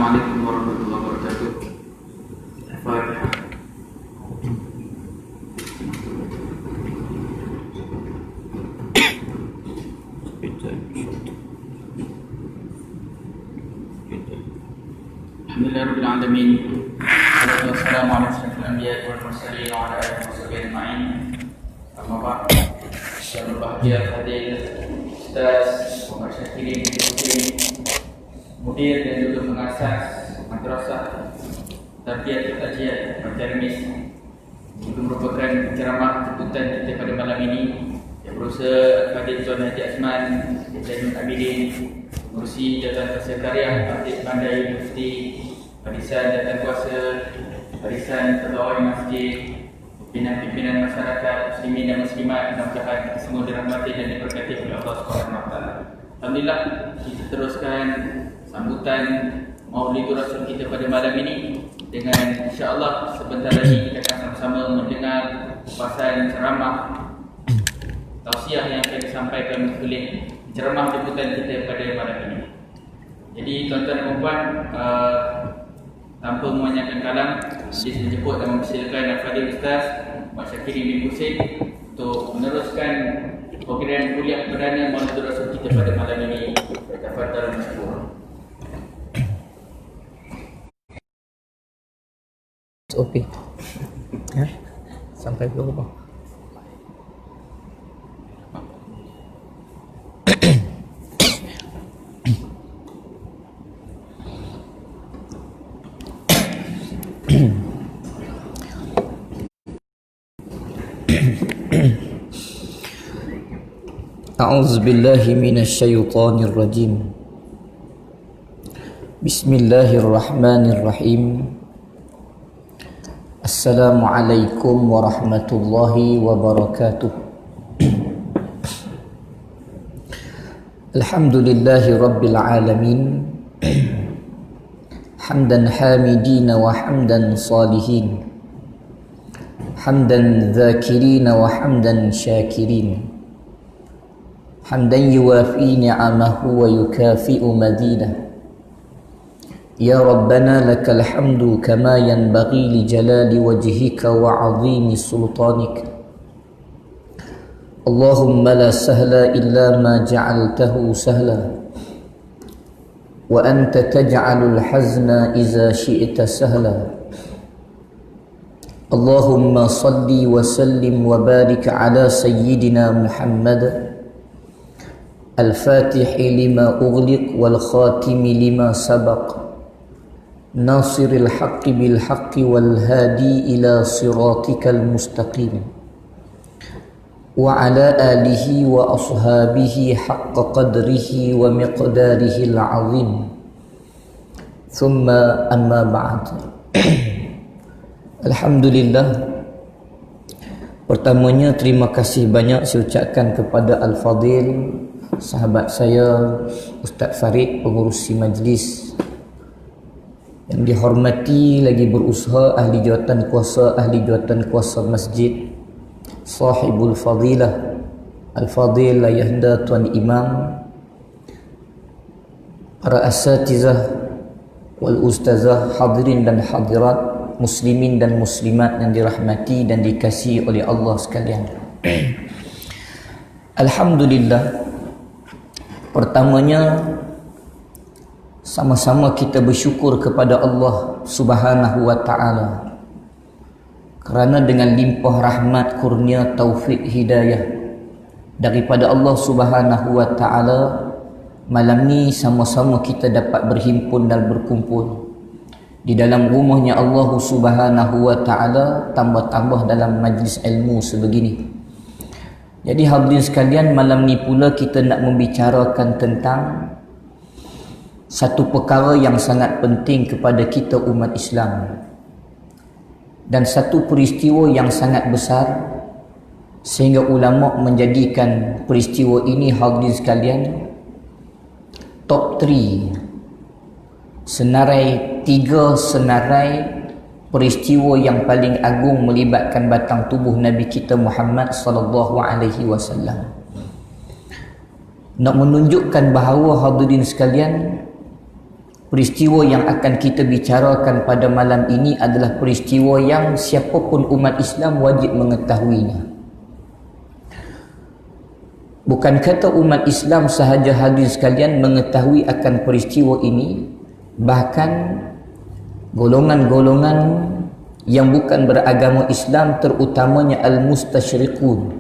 Assalamualaikum warahmatullahi wabarakatuh. Al-Fatihah. Alhamdulillahirabbil alamin. Wassalamu ala asyrafil anbiya'i wal mursalin wa ala alihi washabihi ajma'in. Amma ba'd. Yang berbahagia hadir Ustaz Muhammad Syakirin Mudir dan juga pengasas Madrasah Tarbiyat Kajian Al-Tarmis, juga merupakan ceramah jemputan kita pada malam ini yang berusaha Al-Fadhil Tuan Haji Azman Zainul Abidin, Pengurusi Jabatan Sekretariat Aktif Pandai Mufti, Barisan Jabatan Kuasa, Barisan Pegawai Masjid, pimpinan masyarakat muslimin dan muslimat, mudah-mudahan semua dirahmati dan diberkati oleh Allah SWT. Alhamdulillah, kita teruskan sambutan Maulidur Rasul kita pada malam ini dengan insya-Allah sebentar lagi kita akan sama-sama mendengar kupasan ceramah tausiah yang akan disampaikan oleh ceramah jemputan kita pada malam ini. Jadi tuan-tuan dan puan, tanpa memanjangkan kalam, saya menjemput dan mempersilakan Al-Fadhil Ustaz Muhammad Syakirin bin Husin untuk meneruskan program kuliah perdana Maulidur Rasul kita pada malam ini. Tafadhal mashkur. SOP ya, sampai berapa? A'udzu billahi minasy syaithanir rajim. Bismillahirrahmanirrahim. Assalamualaikum warahmatullahi wabarakatuh. Alhamdulillahi rabbil alamin. Hamdan hamidin wa hamdan salihin. Hamdan dzakirin wa hamdan syakirin. Hamdan yuwafi ni'amahu wa yukafi'u mazidah. Ya Rabbana lakal hamdu kama yanbaghi li jalali wajhika wa 'azimi sultanik. Allahumma la sahla illa ma ja'altahu sahla wa anta taj'alul hazna idza syi'ta sahla. Allahumma salli wa sallim wa barik ala sayyidina Muhammad al-Fatih lima ughliq wal khatim lima sabaq. ناصر الحق بالحق والهادي إلى صراطك المستقيم وعلى آله وأصحابه حق قدره ومقداره العظيم ثم أما بعد. Alhamdulillah, pertamanya terima kasih banyak saya ucapkan kepada Al-Fadhil, sahabat saya Ustaz Farid, pengurusi majlis, yang dihormati lagi berusaha ahli jawatan kuasa masjid, sahibul fadilah Al-Fadhil Ayahanda Tuan Imam, para asatizah wal ustazah, hadirin dan hadirat, muslimin dan muslimat yang dirahmati dan dikasihi oleh Allah sekalian. Alhamdulillah, pertamanya sama-sama kita bersyukur kepada Allah Subhanahu wa ta'ala kerana dengan limpah rahmat, kurnia, taufik, hidayah daripada Allah Subhanahu wa ta'ala, malam ni sama-sama kita dapat berhimpun dan berkumpul di dalam rumahnya Allah Subhanahu wa ta'ala, tambah-tambah dalam majlis ilmu sebegini. Jadi hadirin sekalian, malam ni pula kita nak membicarakan tentang satu perkara yang sangat penting kepada kita umat Islam, dan satu peristiwa yang sangat besar sehingga ulama menjadikan peristiwa ini, hadirin sekalian, top 3 senarai, 3 senarai peristiwa yang paling agung melibatkan batang tubuh Nabi kita Muhammad sallallahu alaihi wasallam. Nak menunjukkan bahawa hadirin sekalian, peristiwa yang akan kita bicarakan pada malam ini adalah peristiwa yang siapapun umat Islam wajib mengetahuinya. Bukan kata umat Islam sahaja hadirin sekalian mengetahui akan peristiwa ini, bahkan golongan-golongan yang bukan beragama Islam, terutamanya al-mustasyriqun,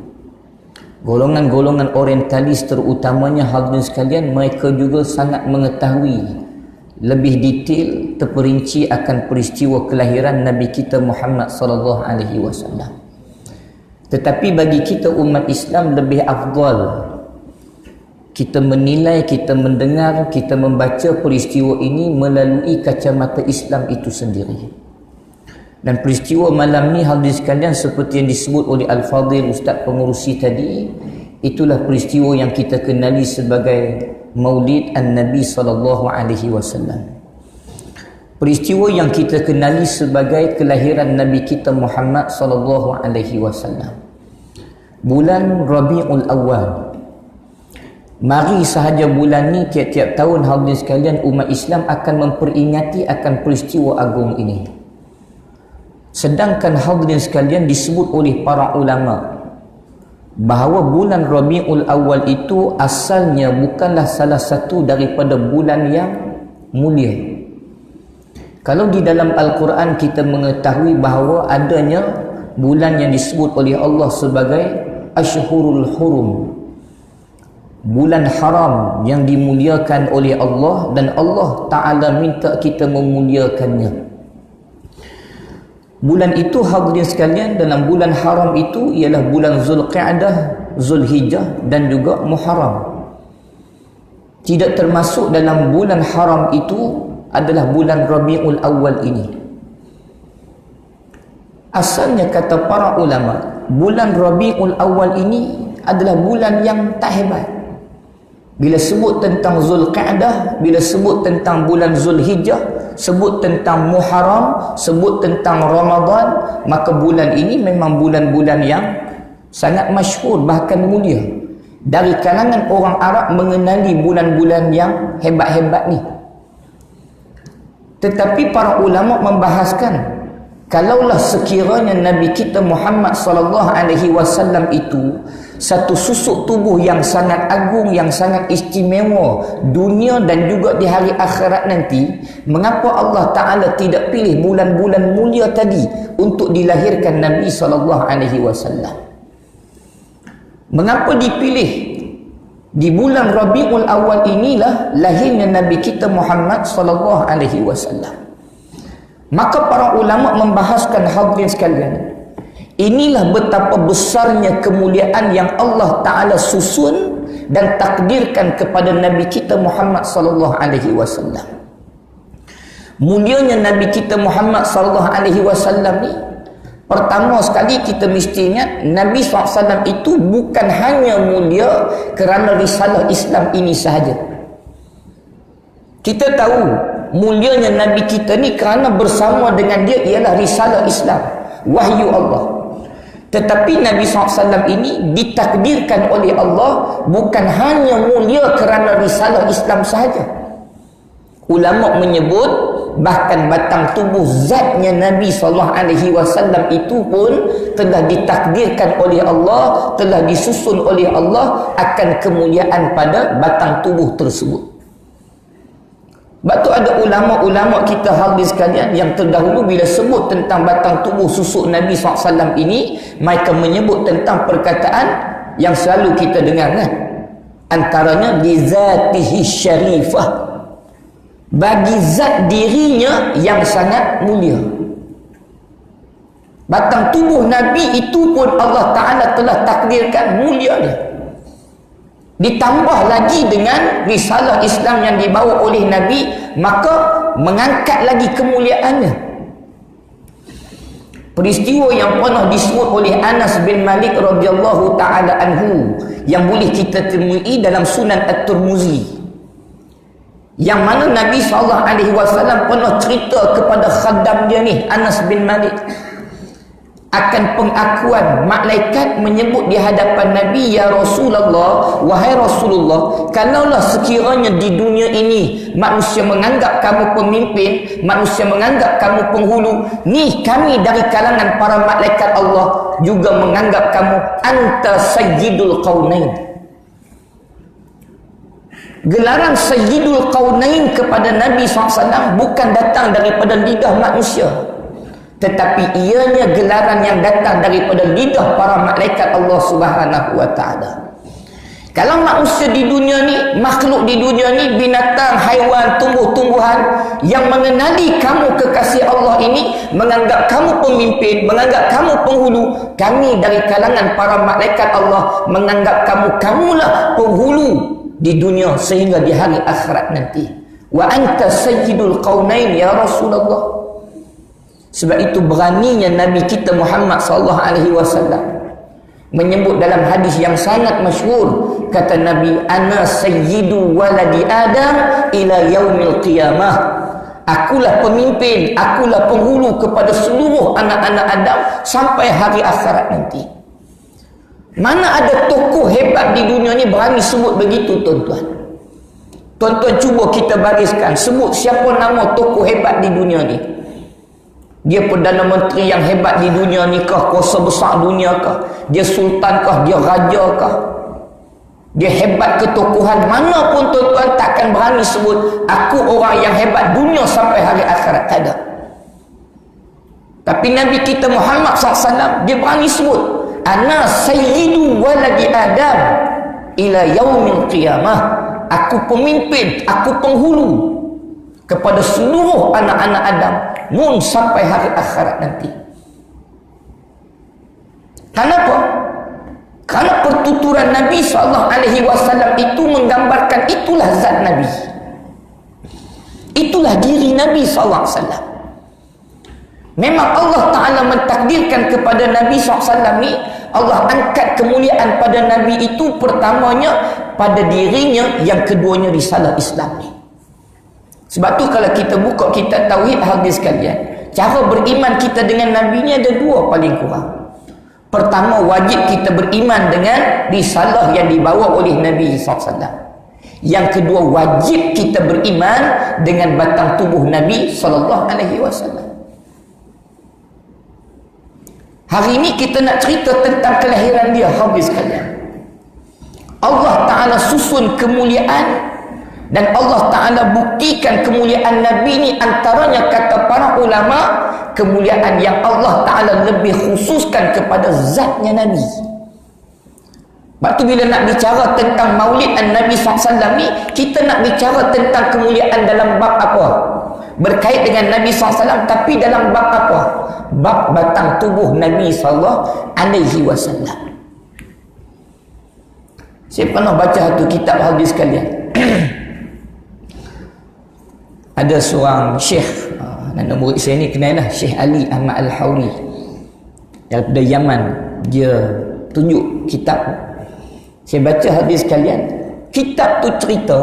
golongan-golongan orientalis terutamanya hadirin sekalian, mereka juga sangat mengetahui lebih detail, terperinci akan peristiwa kelahiran Nabi kita Muhammad sallallahu alaihi wasallam. Tetapi bagi kita umat Islam lebih afdal kita menilai, kita mendengar, kita membaca peristiwa ini melalui kacamata Islam itu sendiri. Dan peristiwa malam ni hadirin sekalian, seperti yang disebut oleh Al-Fadhil Ustaz Pengurusi tadi, itulah peristiwa yang kita kenali sebagai Maulid An-Nabi sallallahu alaihi wasallam. Peristiwa yang kita kenali sebagai kelahiran Nabi kita Muhammad sallallahu alaihi wasallam. Bulan Rabiul Awal. Mari sahaja bulan ni tiap-tiap tahun hadirin sekalian umat Islam akan memperingati akan peristiwa agung ini. Sedangkan hadirin sekalian disebut oleh para ulama bahawa bulan Rabiul Awal itu asalnya bukanlah salah satu daripada bulan yang mulia. Kalau di dalam Al-Quran kita mengetahui bahawa adanya bulan yang disebut oleh Allah sebagai Ashhurul Hurum, bulan haram yang dimuliakan oleh Allah, dan Allah Ta'ala minta kita memuliakannya. Bulan itu hadirin sekalian, dalam bulan haram itu ialah bulan Zulqi'dah, Zulhijjah dan juga Muharram. Tidak termasuk dalam bulan haram itu adalah bulan Rabiul Awal ini. Asalnya kata para ulama, bulan Rabiul Awal ini adalah bulan yang tak hebat. Bila sebut tentang Zulqi'dah, bila sebut tentang bulan Zulhijjah, sebut tentang Muharram, sebut tentang Ramadan, maka bulan ini memang bulan-bulan yang sangat masyhur, bahkan mulia. Dari kalangan orang Arab mengenali bulan-bulan yang hebat-hebat ni. Tetapi para ulama membahaskan, kalaulah sekiranya Nabi kita Muhammad sallallahu alaihi wasallam itu satu susuk tubuh yang sangat agung, yang sangat istimewa dunia dan juga di hari akhirat nanti, mengapa Allah Ta'ala tidak pilih bulan-bulan mulia tadi untuk dilahirkan Nabi sallallahu alaihi wasallam? Mengapa dipilih di bulan Rabiul Awal inilah lahirnya Nabi kita Muhammad sallallahu alaihi wasallam? Maka para ulama membahaskan hadirin sekalian, inilah betapa besarnya kemuliaan yang Allah Ta'ala susun dan takdirkan kepada Nabi kita Muhammad sallallahu alaihi wasallam. Mulianya Nabi kita Muhammad sallallahu alaihi wasallam ni, pertama sekali kita mesti ingat Nabi SAW itu bukan hanya mulia kerana risalah Islam ini sahaja. Kita tahu mulianya Nabi kita ni kerana bersama dengan dia ialah risalah Islam, wahyu Allah. Tetapi Nabi SAW ini ditakdirkan oleh Allah bukan hanya mulia kerana risalah Islam sahaja. Ulama menyebut bahkan batang tubuh zatnya Nabi SAW itu pun telah ditakdirkan oleh Allah, telah disusun oleh Allah akan kemuliaan pada batang tubuh tersebut. Sebab tu ada ulama-ulama kita hadirin sekalian yang terdahulu bila sebut tentang batang tubuh susuk Nabi SAW ini, mereka menyebut tentang perkataan yang selalu kita dengar kan? Antaranya li zatihi syarifah, bagi zat dirinya yang sangat mulia. Batang tubuh Nabi itu pun Allah Ta'ala telah takdirkan mulia dia. Ditambah lagi dengan risalah Islam yang dibawa oleh Nabi, maka mengangkat lagi kemuliaannya. Peristiwa yang pernah disebut oleh Anas bin Malik radhiyallahu ta'ala anhu, yang boleh kita temui dalam Sunan At-Tirmizi, yang mana Nabi SAW pernah cerita kepada khaddam dia ni, Anas bin Malik, akan pengakuan malaikat menyebut di hadapan Nabi, ya Rasulullah, wahai Rasulullah, kalaulah sekiranya di dunia ini manusia menganggap kamu pemimpin, manusia menganggap kamu penghulu, ni kami dari kalangan para malaikat Allah juga menganggap kamu anta sayyidul qaunain. Gelaran sayyidul qaunain kepada Nabi SAW bukan datang daripada lidah manusia, tetapi ianya gelaran yang datang daripada lidah para malaikat Allah Subhanahu wa taala. Kalau manusia di dunia ni, makhluk di dunia ni, binatang, haiwan, tumbuh-tumbuhan yang mengenali kamu kekasih Allah ini, menganggap kamu pemimpin, menganggap kamu penghulu, kami dari kalangan para malaikat Allah menganggap kamulah penghulu di dunia sehingga di hari akhirat nanti. Wa anta sayyidul qaunain ya Rasulullah. Sebab itu beraninya Nabi kita Muhammad sallallahu alaihi wasallam menyebut dalam hadis yang sangat masyhur, kata Nabi, ana sayyidu waladi Adam ila yaumil qiyamah. Akulah pemimpin, akulah penghulu kepada seluruh anak-anak Adam sampai hari akhirat nanti. Mana ada tokoh hebat di dunia ni berani sebut begitu, tuan-tuan? Tuan-tuan cuba kita bariskan, sebut siapa nama tokoh hebat di dunia ni. Dia Perdana Menteri yang hebat di dunia ni kah? Kuasa besar dunia kah? Dia sultan kah? Dia raja kah? Dia hebat ketokohan mana pun, tuan-tuan takkan berani sebut aku orang yang hebat dunia sampai hari akhirat. Tak ada. Tapi Nabi kita Muhammad SAW dia berani sebut, ana sayyidu waladi Adam ila yaumil qiyamah. Aku pemimpin, aku penghulu kepada seluruh anak-anak Adam mun sampai hari akhirat nanti. Kenapa? Kerana pertuturan Nabi SAW itu menggambarkan itulah zat Nabi, itulah diri Nabi SAW. Memang Allah Ta'ala mentakdirkan kepada Nabi SAW ni, Allah angkat kemuliaan pada Nabi itu pertamanya pada dirinya, yang keduanya risalah Islam ni. Sebab tu kalau kita buka kitab Tauhid, hadis sekalian, cara beriman kita dengan Nabi ni ada dua paling kurang. Pertama, wajib kita beriman dengan risalah yang dibawa oleh Nabi SAW. Yang kedua, wajib kita beriman dengan batang tubuh Nabi SAW. Hari ini kita nak cerita tentang kelahiran dia, habis sekalian. Allah Ta'ala susun kemuliaan dan Allah Ta'ala buktikan kemuliaan Nabi ni, antaranya kata para ulama, kemuliaan yang Allah Ta'ala lebih khususkan kepada zatnya Nabi. Sebab tu bila nak bicara tentang maulid Nabi SAW ni, kita nak bicara tentang kemuliaan dalam bab apa? Berkait dengan Nabi SAW, tapi dalam bab apa? Bab batang tubuh Nabi SAW. Saya pernah baca satu kitab hadis sekalian. Ada seorang syekh, nama murid saya ni kenal lah, Syekh Ali Ahmad Al-Hawli daripada Yaman. Dia tunjuk kitab. Saya baca hadis sekalian. Kitab tu cerita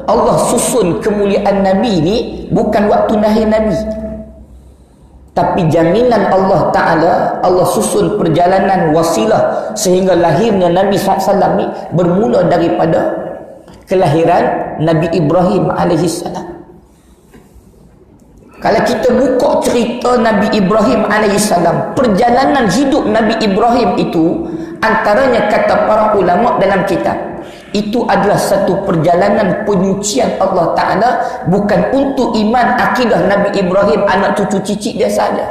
Allah susun kemuliaan Nabi ni bukan waktu lahir Nabi, tapi jaminan Allah Ta'ala, Allah susun perjalanan wasilah sehingga lahirnya Nabi SAW ni bermula daripada kelahiran Nabi Ibrahim AS. Kalau kita buka cerita Nabi Ibrahim AS, perjalanan hidup Nabi Ibrahim itu, antaranya kata para ulama dalam kitab, itu adalah satu perjalanan penyucian Allah Ta'ala, bukan untuk iman akidah Nabi Ibrahim anak cucu cicit dia saja,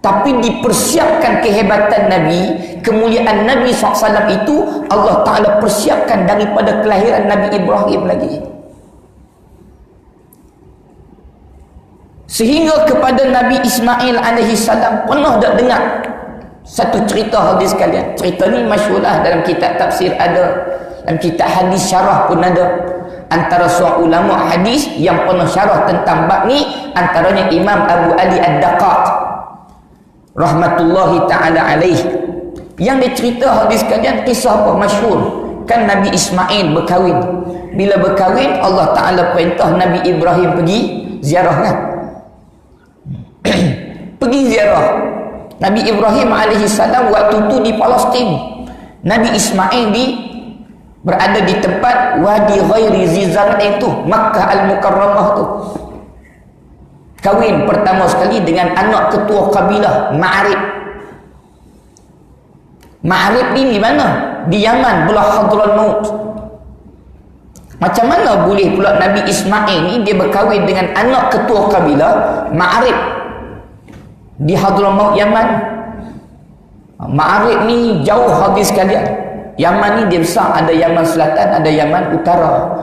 tapi dipersiapkan kehebatan Nabi, kemuliaan Nabi SAW itu Allah Ta'ala persiapkan daripada kelahiran Nabi Ibrahim lagi. Sehingga kepada Nabi Ismail AS pernah tak dengar satu cerita hadis sekalian. Cerita ni masyhurlah dalam kitab tafsir ada, dalam kitab hadis syarah pun ada. Antara seorang ulama hadis yang pernah syarah tentang bab ni, antaranya Imam Abu Ali Ad-Daqaq rahmatullahi ta'ala alaih. Yang dia cerita hadis sekalian, kisah apa masyhur. Kan Nabi Ismail berkahwin. Bila berkahwin, Allah Ta'ala perintah Nabi Ibrahim pergi ziarah kan. Pergi ziarah. Nabi Ibrahim alaihissalam waktu itu di Palestin, Nabi Ismail berada di tempat Wadi Ghairi Zizar itu, Makkah Al-Mukarramah tu. Kahwin pertama sekali dengan anak ketua kabilah Ma'rib. Ma'rib ni di mana? Di Yaman, belah Hadramaut. Macam mana boleh pula Nabi Ismail ni dia berkahwin dengan anak ketua kabilah Ma'rib di Hadramaut Yaman? Ma'rib ni jauh habis sekalian. Yaman ni dia besar, ada Yaman Selatan, ada Yaman Utara,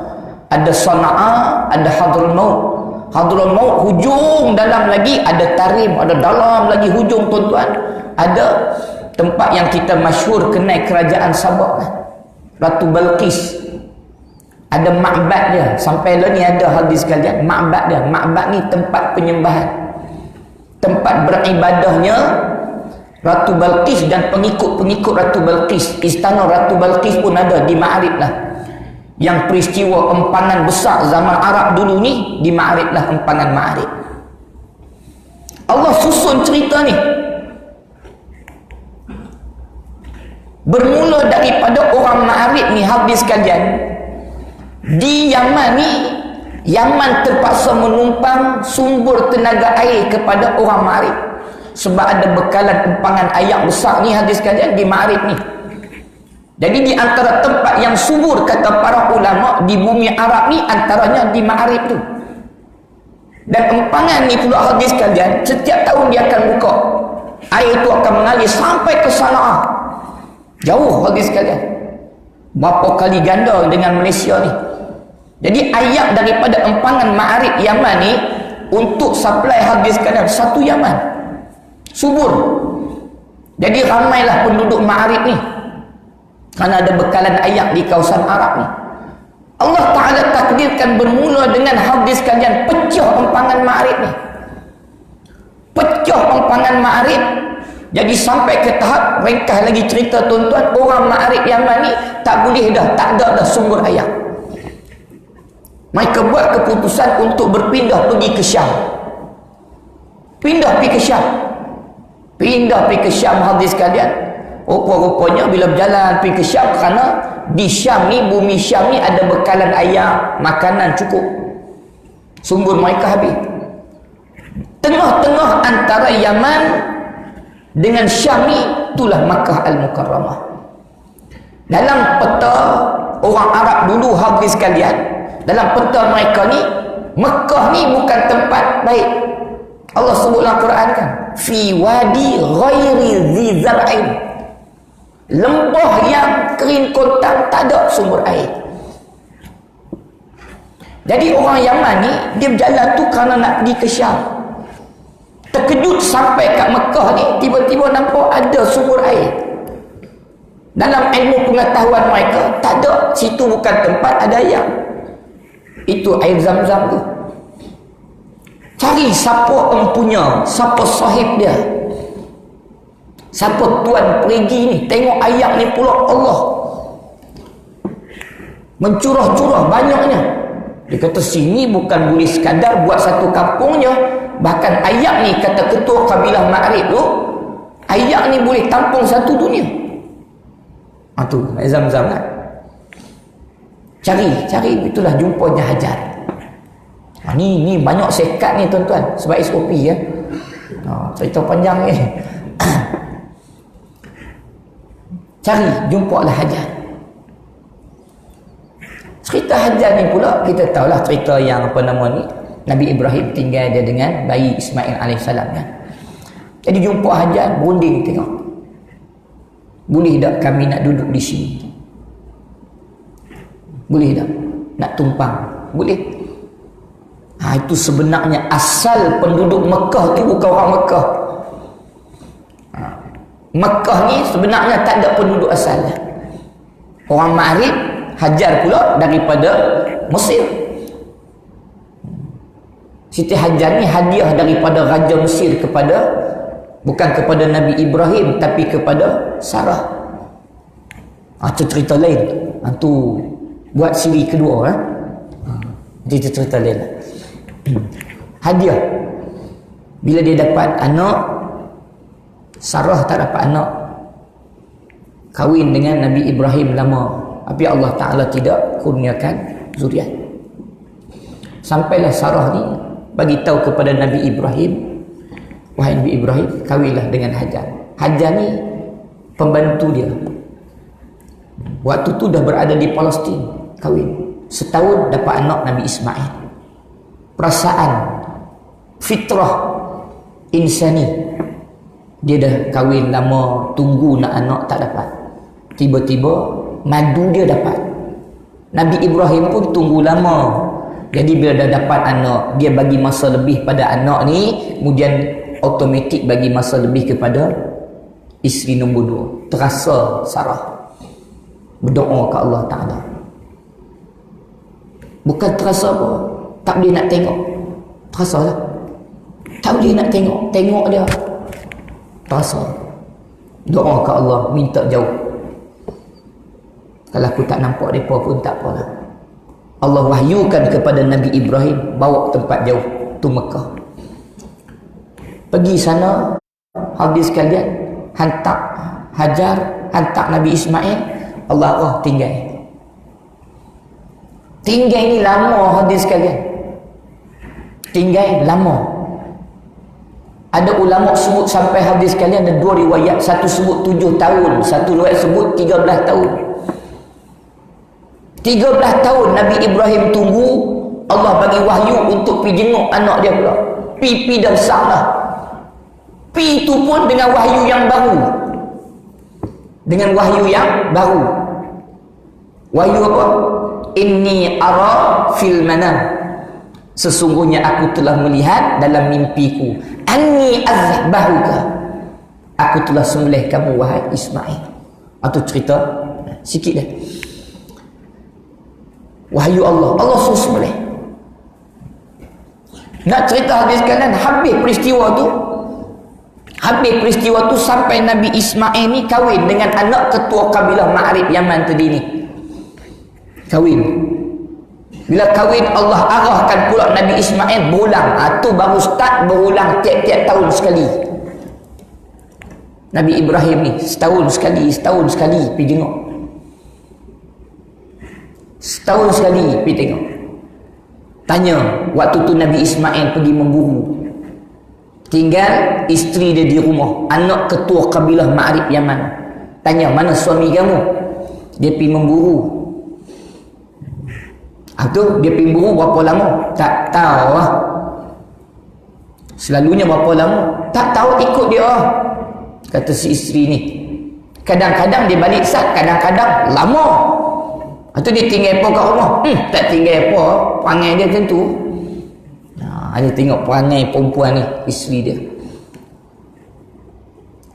ada Sana'a, ada Hadramaut. Hadramaut hujung dalam lagi, ada Tarim, ada dalam lagi hujung tuan-tuan, ada tempat yang kita masyhur kenal kerajaan Sabah, Ratu Balqis. Ada ma'bad dia, sampai lah ni ada hadis sekalian, ma'bad dia. Ma'bad ni tempat penyembahan, tempat beribadahnya Ratu Balqis dan pengikut-pengikut Ratu Balqis. Istana Ratu Balqis pun ada di Ma'rib lah. Yang peristiwa empangan besar zaman Arab dulu ni, di Ma'rib lah, empangan Ma'rib. Allah susun cerita ni. Bermula daripada orang Ma'rib ni, habis sekalian. Di Yaman ni, Yaman terpaksa menumpang sumber tenaga air kepada orang Ma'rib. Sebab ada bekalan empangan air besar ni, hadis sekalian, di Ma'rib ni. Jadi di antara tempat yang subur, kata para ulama, di bumi Arab ni, antaranya di Ma'rib tu. Dan empangan ni pula, hadis sekalian, setiap tahun dia akan buka. Air itu akan mengalir sampai ke Sana'a. Jauh, hadis sekalian. Berapa kali ganda dengan Malaysia ni. Jadi air daripada empangan Ma'rib Yaman ni untuk supply, habis sekalian, satu Yaman. Subur. Jadi ramailah penduduk Ma'rib ni, kerana ada bekalan air di kawasan Arab ni. Allah Ta'ala takdirkan bermula dengan hadis sekalian, pecah empangan Ma'rib ni. Pecah empangan Ma'rib. Jadi sampai ke tahap, ringkas lagi cerita tuan-tuan, orang Ma'rib Yaman ni tak boleh dah, tak ada dah sumber air. Mereka buat keputusan untuk berpindah pergi ke Syam. Pindah pergi ke Syam. Pindah pergi ke Syam, hadis sekalian. Rupa-rupanya bila berjalan pergi ke Syam, kerana di Syam ni, bumi Syam ni ada bekalan air, makanan cukup. Sumber mereka habis. Tengah-tengah antara Yaman dengan Syam ni, itulah Makkah Al-Mukarramah. Dalam peta orang Arab dulu, habis sekalian, dalam peta mereka ni, Mekah ni bukan tempat baik. Allah sebut dalam Quran kan, fi wadi ghairi zi zar'in, lembah yang kering kontang, tak ada sumber air. Jadi orang Yaman ni, dia berjalan tu kerana nak pergi ke Syam. Terkejut sampai kat Mekah ni, tiba-tiba nampak ada sumber air. Dalam ilmu pengetahuan mereka, tak ada, situ bukan tempat ada air. Itu air Zam-Zam tu. Cari siapa empunya, siapa sahib dia, siapa tuan perigi ni, tengok air ni pula Allah mencurah-curah banyaknya. Dia kata sini bukan boleh sekadar buat satu kampungnya, bahkan air ni, kata ketua kabilah Ma'rib tu, air ni boleh tampung satu dunia. Tu air Zam-Zam kan. Cari, itulah jumpanya Hajar. Ni banyak sekat ni tuan-tuan, sebab SOP ya. Cerita panjang ni. Cari, jumpalah Hajar. Cerita Hajar ni pula, kita tahulah cerita yang apa nama ni, Nabi Ibrahim tinggal dia dengan bayi Ismail alaihissalam kan. Jadi jumpa Hajar, berunding tengok. Boleh tak kami nak duduk di sini? Boleh tak? Nak tumpang? Boleh. Itu sebenarnya asal penduduk Mekah tu bukan orang Mekah. Mekah ni sebenarnya tak ada penduduk asal. Orang Ma'rib, Hajar pula daripada Mesir. Siti Hajar ni hadiah daripada Raja Mesir kepada, bukan kepada Nabi Ibrahim, tapi kepada Sarah. Itu cerita lain. Itu buat siri kedua. Itu cerita lain. Hadiah. Bila dia dapat anak, Sarah tak dapat anak, kahwin dengan Nabi Ibrahim lama, tapi Allah Ta'ala tidak kurniakan zuriat. Sampailah Sarah ni bagi tahu kepada Nabi Ibrahim, wahai Nabi Ibrahim, kahwinlah dengan Hajar. Hajar ni pembantu dia. Waktu tu dah berada di Palestin, kahwin. Setahun dapat anak Nabi Ismail. Perasaan fitrah insani, dia dah kahwin lama, tunggu nak anak tak dapat. Tiba-tiba madu dia dapat. Nabi Ibrahim pun tunggu lama. Jadi bila dah dapat anak, dia bagi masa lebih pada anak ni, kemudian automatik bagi masa lebih kepada isteri nombor 2. Terasa Sarah berdoa ke Allah Ta'ala. Bukan terasa apa, tak boleh nak tengok. Terasa lah, tak boleh nak tengok. Tengok dia, terasa. Doa ke Allah, minta jauh. Kalau aku tak nampak mereka pun tak apalah. Allah wahyukan kepada Nabi Ibrahim, bawa tempat jauh tu Mekah. Pergi sana, habis sekalian, hantar Hajar, hantar Nabi Ismail, Allah arah tinggal. Tinggal ni lama hadis sekalian. Tinggal lama. Ada ulama sebut sampai hadis sekalian ada 2 riwayat. Satu sebut 7 tahun, satu riwayat sebut 13 tahun. 13 tahun Nabi Ibrahim tunggu, Allah bagi wahyu untuk pergi jenguk anak dia pula. Pi dah besar dah. Pi itu pun dengan wahyu yang baru. Dengan wahyu yang baru. Wahyu apa? Inni ara fil manam. Sesungguhnya aku telah melihat dalam mimpiku. Anni azbahuka. Aku telah sembelih kamu wahai Ismail. Atau cerita sikit dah. Wahyu Allah. Allah suruh sembelih. Nak cerita habis sekalian, habis peristiwa tu. Habis peristiwa tu sampai Nabi Ismail ni kahwin dengan anak ketua kabilah Ma'rib Yaman tadi ni. Kahwin. Bila kahwin, Allah arahkan pula Nabi Ismail berulang. Tu baru start berulang tiap-tiap tahun sekali. Nabi Ibrahim ni setahun sekali pergi tengok. Setahun sekali pergi tengok. Tanya, waktu tu Nabi Ismail pergi memburu. Tinggal isteri dia di rumah, anak ketua kabilah Ma'rib Yaman. Tanya, mana suami kamu? Dia pergi memburu. Tu dia pergi memburu berapa lama? Tak tahu lah. Selalunya berapa lama? Tak tahu, ikut dia lah. Kata si isteri ni. Kadang-kadang dia balik sat, kadang-kadang lama. Tu dia tinggal apa kat rumah? Tak tinggal apa, perangai dia macam tu. Dia tengok perangai perempuan ni, isteri dia.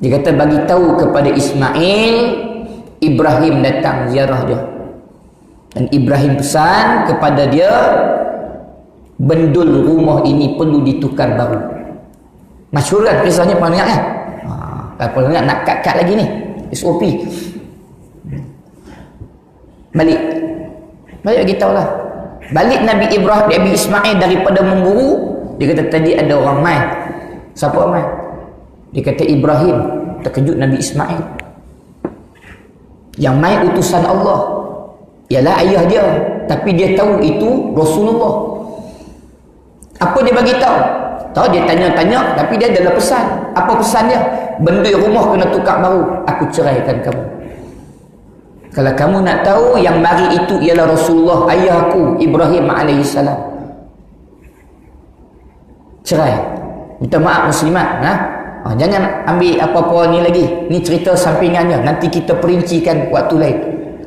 Dia kata bagi tahu kepada Ismail, Ibrahim datang ziarah dia. Dan Ibrahim pesan kepada dia, bendul rumah ini perlu ditukar baru. Masyhur kan kisahnya, pernah ingat kan? Kalau pernah ingat, nak kat lagi ni SOP. Balik bagi tahu lah. Balik Nabi Ibrahim, Nabi Ismail daripada memburu. Dia kata tadi ada orang mai. Siapa mai? Dia kata Ibrahim. Terkejut Nabi Ismail. Yang mai utusan Allah, ialah ayah dia, tapi dia tahu itu Rasulullah. Apa dia bagi tahu? Tahu dia tanya-tanya, tapi dia adalah pesan. Apa pesan dia? Benda rumah kena tukar baru. Aku ceraikan kamu. Kalau kamu nak tahu, yang mari itu ialah Rasulullah, ayahku Ibrahim alaihissalam. Cerai. Minta maaf muslimat, jangan ambil apa-apa ni lagi. Ni cerita sampingannya, nanti kita perincikan waktu lain.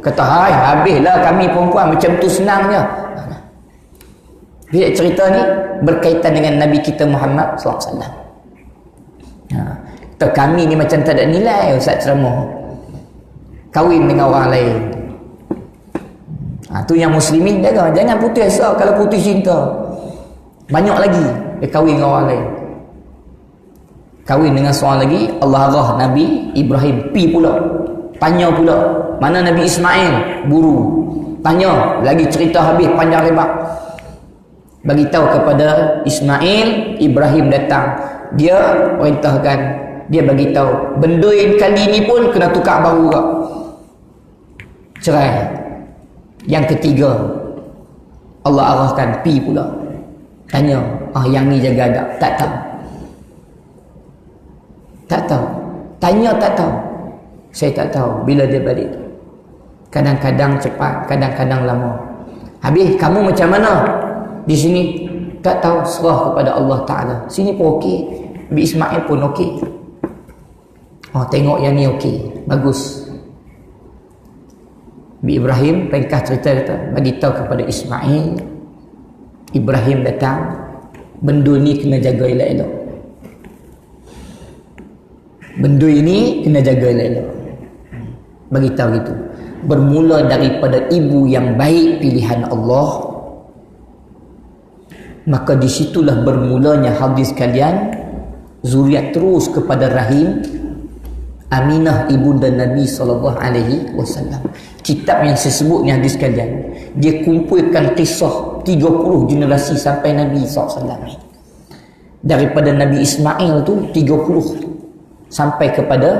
Kata, hai, habislah kami perempuan macam tu senangnya. Bila cerita ni berkaitan dengan Nabi kita Muhammad SAW. Kata, kami ni macam tak ada nilai Ustaz ceramah. Kahwin dengan orang lain. Tu yang muslimin jaga. Jangan putus asa. Kalau putus cinta, banyak lagi dia kahwin dengan orang lain. Kahwin dengan seorang lagi, Allah arah Nabi Ibrahim pi pula. Tanya pula, mana Nabi Ismail? Buru. Tanya, lagi cerita habis panjang lebar. Bagi tahu kepada Ismail, Ibrahim datang. Dia perintahkan dia bagi tahu benda yang kali ni pun kena tukar baru juga. Cerai. Yang ketiga, Allah arahkan pi pula. Tanya, yang ni jaga adab? Tak tahu. Tak tahu. Tanya tak tahu. Saya tak tahu bila dia balik. Kadang-kadang cepat, kadang-kadang lama. Habis kamu macam mana di sini? Tak tahu, serah kepada Allah Ta'ala. Sini pun okey. Nabi Ismail pun okey. Tengok yang ni okey. Bagus. Nabi Ibrahim ringkas cerita kata, bagi tahu kepada Ismail. Ibrahim datang, benda ni kena jaga elok-elok. Benda ini kena jaga elok-elok. Bagi tahu gitu. Bermula daripada ibu yang baik pilihan Allah, maka disitulah bermulanya hadis kalian, zuriat terus kepada rahim Aminah ibunda Nabi SAW. Kitab yang saya sebut ni hadis kalian, dia kumpulkan kisah 30 generasi sampai Nabi SAW. Daripada Nabi Ismail tu 30 sampai kepada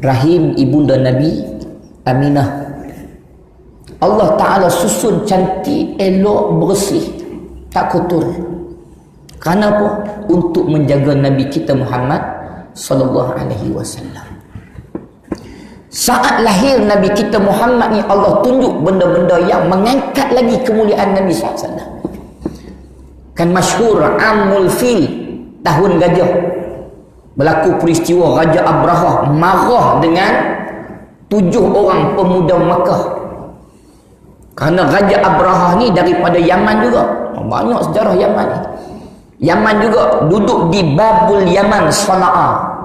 rahim ibunda Nabi Aminah. Allah Ta'ala susun cantik, elok, bersih, tak kotor. Kenapa? Untuk menjaga Nabi kita Muhammad sallallahu alaihi wasallam. Saat lahir Nabi kita Muhammad ni, Allah tunjuk benda-benda yang mengangkat lagi kemuliaan Nabi SAW. Kan masyhur Amul Fil, tahun gajah. Berlaku peristiwa Raja Abrahah marah dengan 7 orang pemuda Makkah. Kerana Raja Abrahah ni daripada Yaman juga. Banyak sejarah Yaman ni. Yaman juga duduk di Babul Yaman, Sana'a.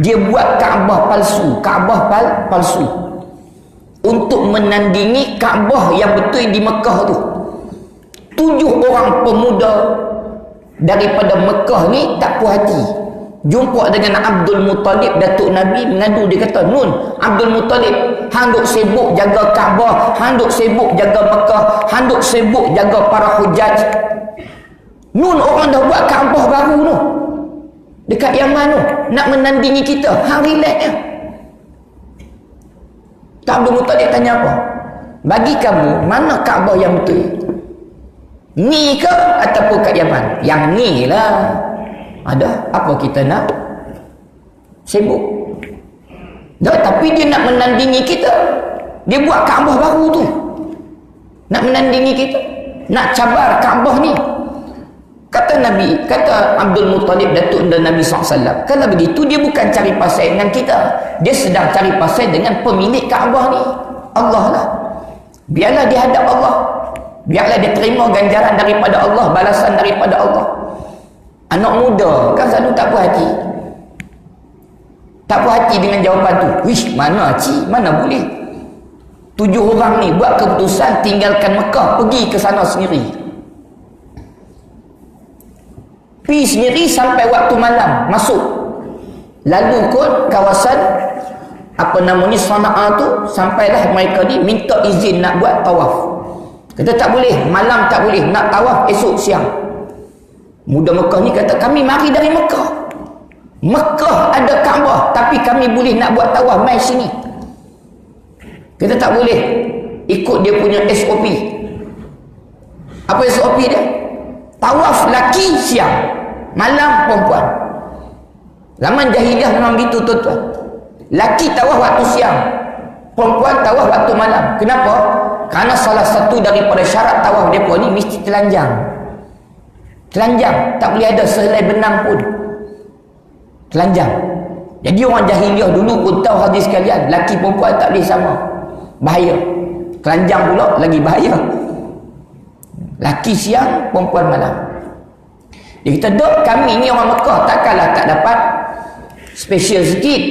Dia buat Kaabah palsu untuk menandingi Kaabah yang betul di Mekah tu. 7 orang pemuda daripada Mekah ni tak puas hati, jumpa dengan Abdul Muttalib, datuk Nabi, mengadu. Dia kata, Nun, Abdul Muttalib, hang duk sibuk jaga Kaabah, hang duk sibuk jaga Mekah, hang duk sibuk jaga para hujaj. Nun, orang dah buat Kaabah baru tu dekat Yaman tu, nak menandingi kita. Hang relax je. Tak, Abdul Muttalib tanya apa? Bagi kamu, mana Kaabah yang betul? Ni ke ataupun kat Yaman? Yang ni lah. Ada apa kita nak sibuk? Dah, tapi dia nak menandingi kita. Dia buat Kaabah baru tu, nak menandingi kita, nak cabar Kaabah ni. Kata Nabi, kata Abdul Muttalib, datuk Nabi SAW, kalau begitu dia bukan cari pasal dengan kita, dia sedang cari pasal dengan pemilik Kaabah ni, Allah lah. Biarlah dia hadap Allah, biarlah dia terima ganjaran daripada Allah, balasan daripada Allah. Anak muda kan selalu tak puas hati. Tak puas hati dengan jawapan tu. Wish, mana cik, mana boleh. 7 orang ni buat keputusan tinggalkan Mekah, pergi ke sana sendiri. Pergi sendiri sampai waktu malam, masuk. Lalu kot kawasan apa namanya Sana'a tu, sampailah mereka ni minta izin nak buat tawaf. Kata tak boleh, malam tak boleh, nak tawaf esok siang. Muda Mekah ni kata, kami mari dari Mekah. Mekah ada Kaabah, tapi kami boleh nak buat tawaf, mai sini. Kata tak boleh, ikut dia punya SOP. Apa SOP dia? Tawaf laki siang, malam perempuan. Zaman jahiliah memang gitu tuan-tuan. Laki tawaf waktu siang, perempuan tawaf waktu malam. Kenapa? Kerana salah satu daripada syarat tawaf mereka ni mesti telanjang. Telanjang, tak boleh ada sehelai benang pun. Telanjang. Jadi orang jahiliah dulu pun tahu hadis kalian, laki perempuan tak boleh sama. Bahaya. Telanjang pula lagi bahaya. Laki siang, perempuan malam. Dia kata, dok, kami ni orang Mekah takkanlah tak dapat special sikit.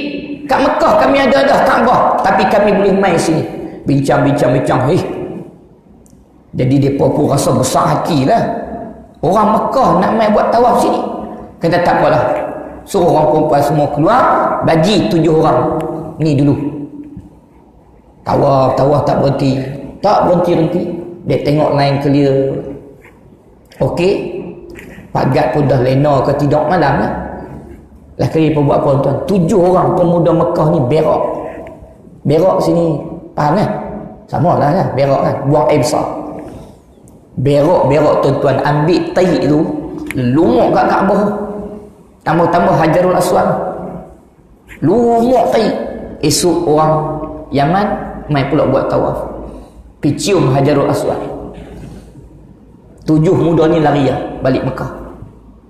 Kat Mekah kami ada dah Kaabah, tapi kami boleh main sini. Bincang. Jadi mereka pun rasa besar hati lah. Orang Mekah nak main buat tawaf sini. Kata tak apalah, suruh orang perempuan semua keluar, bagi 7 orang ni dulu. Tawaf tak berhenti. Tak berhenti. Dia tengok line clear, okey, pagat pun dah lena ke tidak malam lah. Last kali apa buat apa tuan? 7 orang pemuda Mekah ni berak. Berak sini faham kan? Sama lah kan? Berak kan? Buang air besar. Berak tuan-tuan, ambil taik tu, lumuk kat Kaabah. Tambah-tambah Hajarul Aswad. Lumuk taik. Esok orang Yaman mai pula buat tawaf. Pergi cium Hajarul Aswad. 7 muda ni lari lah balik Mekah.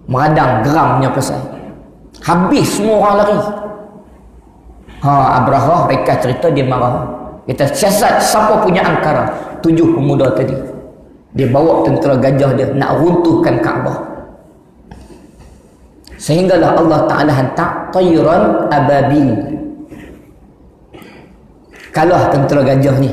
Meradang geramnya pasal. Habis semua orang lari. Abrahah rekah cerita dia marah. Kita siasat siapa punya angkara. 7 pemuda tadi. Dia bawa tentera gajah dia nak runtuhkan Kaabah. Sehinggalah Allah Ta'ala hantar tayran ababil. Kalah tentera gajah ni.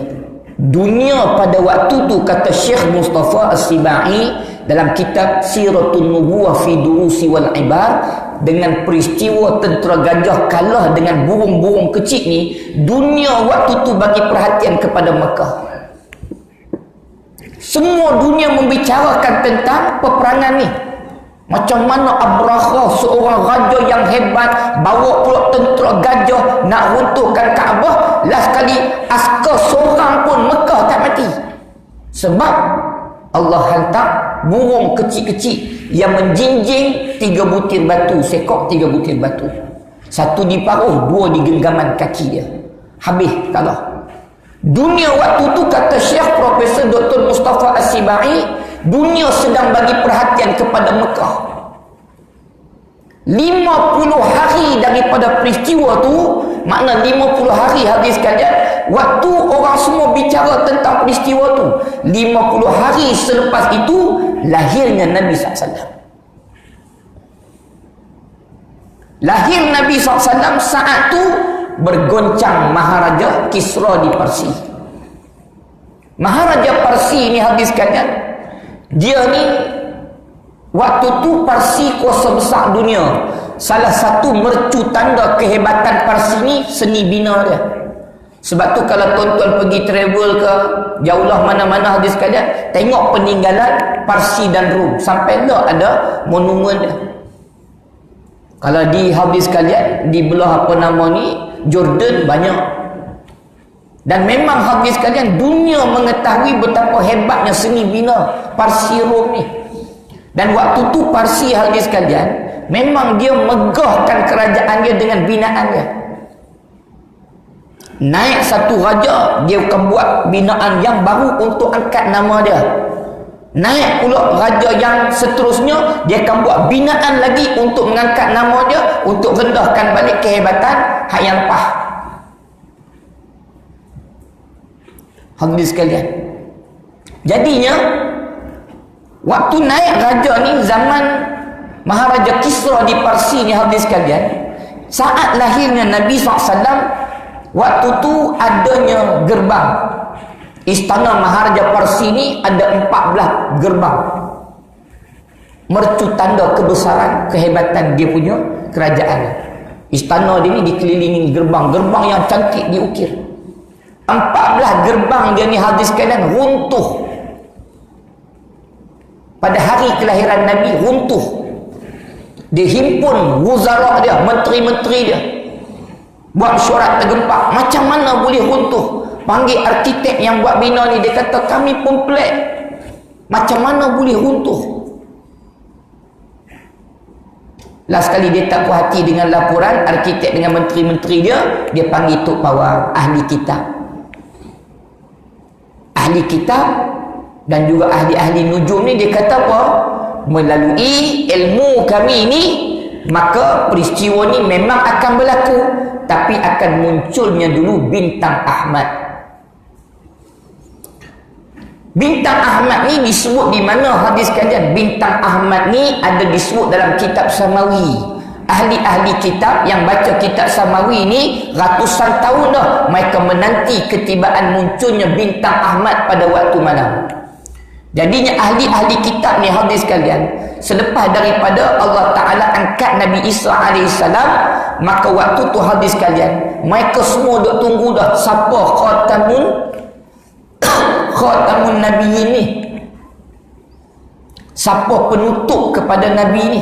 Dunia pada waktu tu, kata Syekh Mustafa As-Sibai dalam kitab Siratun Nubuwah fi Durusi wal Ibar, dengan peristiwa tentera gajah kalah dengan burung-burung kecil ni, dunia waktu tu bagi perhatian kepada Mekah. Semua dunia membicarakan tentang peperangan ni. Macam mana Abraha, seorang raja yang hebat, bawa pula tentera gajah nak runtuhkan Kaabah. Last kali askar seorang pun Mekah tak mati. Sebab Allah hantar burung kecil-kecil yang menjinjing 3 butir batu, sekok 3 butir batu. 1 di paruh, 2 di genggaman kaki dia. Habis kalah. Dunia waktu tu, kata Syekh Profesor Dr. Mustafa As-Sibai, dunia sedang bagi perhatian kepada Mekah. 50 hari daripada peristiwa tu, makna 50 hari hadis sekalian, waktu orang semua bicara tentang peristiwa tu, 50 hari selepas itu lahirnya Nabi SAW. Lahir Nabi SAW saat tu bergoncang Maharaja Kisra di Parsi. Maharaja Parsi ni hadis sekalian, dia ni waktu tu Parsi kuasa besar dunia. Salah satu mercu tanda kehebatan Parsi ni seni bina dia. Sebab tu kalau tuan-tuan pergi travel ke jauhlah mana-mana hadis sekalian, tengok peninggalan Parsi dan Rum, sampai ada monumen dia. Kalau di hadis sekalian, di belah apa nama ni, Jordan banyak. Dan memang hadis sekalian, dunia mengetahui betapa hebatnya seni bina Parsi Rom ni. Dan waktu tu Parsi hadis sekalian, memang dia megahkan kerajaan dia dengan binaan dia. Naik satu raja, dia akan buat binaan yang baru untuk angkat nama dia. Naik pula raja yang seterusnya, dia akan buat binaan lagi untuk mengangkat nama dia, untuk rendahkan balik kehebatan hak yang lepas. Hadis sekalian, jadinya waktu naik raja ni zaman Maharaja Kisra di Parsi ni hadis sekalian, saat lahirnya Nabi SAW, waktu tu adanya gerbang. Istana Maharaja Parsi ni ada 14 gerbang. Mercu tanda kebesaran, kehebatan dia punya kerajaan. Istana dia ni dikelilingi gerbang-gerbang yang cantik diukir. 14 gerbang dia ni hadis sekalian runtuh. Pada hari kelahiran Nabi runtuh. Dia himpun wuzara dia, menteri-menteri dia, buat surat tergempak. Macam mana boleh runtuh? Panggil arkitek yang buat bina ni, dia kata kami pun pelik, macam mana boleh runtuh? Last kali dia tak puas hati dengan laporan arkitek dengan menteri-menteri dia, dia panggil Tok Pawang, ahli kitab. Ahli kitab dan juga ahli-ahli nujum ni, dia kata apa? Melalui ilmu kami ni, maka peristiwa ni memang akan berlaku, tapi akan munculnya dulu bintang Ahmad. Bintang Ahmad ni disebut di mana hadis sekalian? Bintang Ahmad ni ada disebut dalam kitab Samawi. Ahli-ahli kitab yang baca kitab Samawi ni ratusan tahun dah mereka menanti ketibaan munculnya bintang Ahmad pada waktu malam. Jadinya ahli-ahli kitab ni hadis sekalian, selepas daripada Allah Ta'ala angkat Nabi Isa AS, maka waktu tu hadis sekalian, mereka semua duk tunggu dah siapa khatamun Nabi ini, siapa penutup kepada Nabi ni.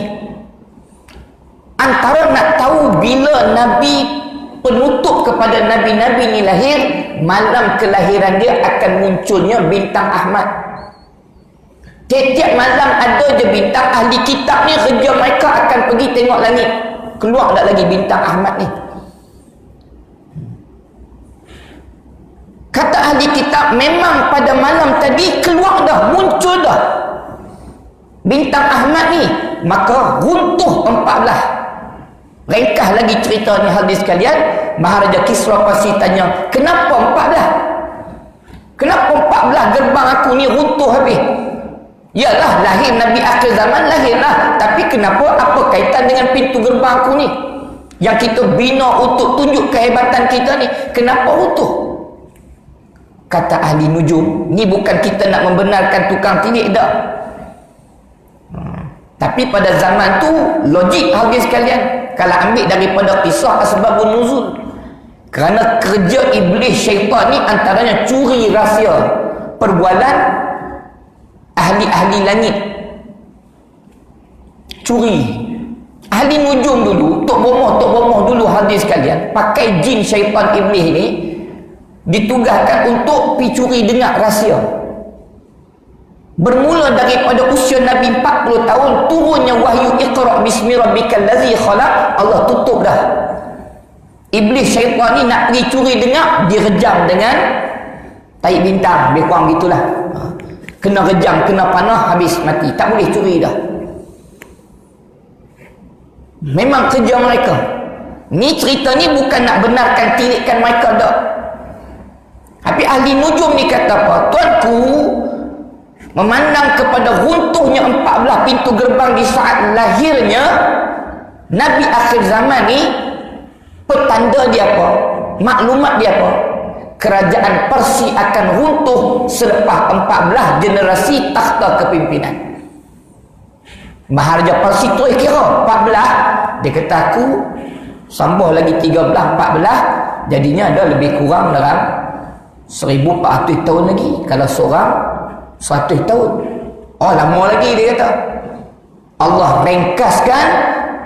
Antara nak tahu bila Nabi penutup kepada Nabi-Nabi ni lahir, malam kelahiran dia akan munculnya bintang Ahmad. Tiap-tiap malam ada je bintang. Ahli kitab ni kerja mereka akan pergi tengok langit, keluar tak lagi bintang Ahmad ni. Kata ahli kitab, memang pada malam tadi keluar dah, muncul dah bintang Ahmad ni. Maka runtuh 14. Ringkas lagi cerita ni hadis sekalian. Maharaja Kisra pasti tanya, kenapa 14? Kenapa 14 gerbang aku ni runtuh habis? Yalah, lahir Nabi akhir zaman, lahirlah. Tapi kenapa, apa kaitan dengan pintu gerbang aku ni yang kita bina untuk tunjuk kehebatan kita ni? Kenapa runtuh? Kata ahli nujum, ni bukan kita nak membenarkan tukang tilik dah. Tapi pada zaman tu logik hadis sekalian. Kalau ambil daripada kisah asbabun nuzul, kerana kerja iblis syaitan ni antaranya curi rahsia perbualan ahli-ahli langit. Curi. Ahli nujum dulu, tok bomoh dulu hadis sekalian, pakai jin syaitan iblis ni ditugaskan untuk pi curi dengar rahsia. Bermula daripada usia Nabi 40 tahun turunnya wahyu Iqra bismi rabbikal ladzi khalaq, Allah tutup dah. Iblis syaitan ni nak pergi curi dengar, direjam dengan tahi bintang, lebih kurang gitulah. Kena rejam, kena panah, habis mati, tak boleh curi dah. Memang kerja mereka. Ni cerita ni bukan nak benarkan tirikan mereka dah. Tapi ahli nujum ni kata apa? Tuanku memandang kepada runtuhnya 14 pintu gerbang di saat lahirnya Nabi akhir zaman ni, petanda dia apa? Maklumat dia apa? Kerajaan Parsi akan runtuh selepas 14 generasi takhta kepimpinan. Maharaja Parsi tu kira 14, dia kata aku sambung lagi 13, 14, jadinya ada lebih kurang dalam 1400 tahun lagi. Kalau seorang 100 tahun. Oh, lama lagi dia kata. Allah ringkaskan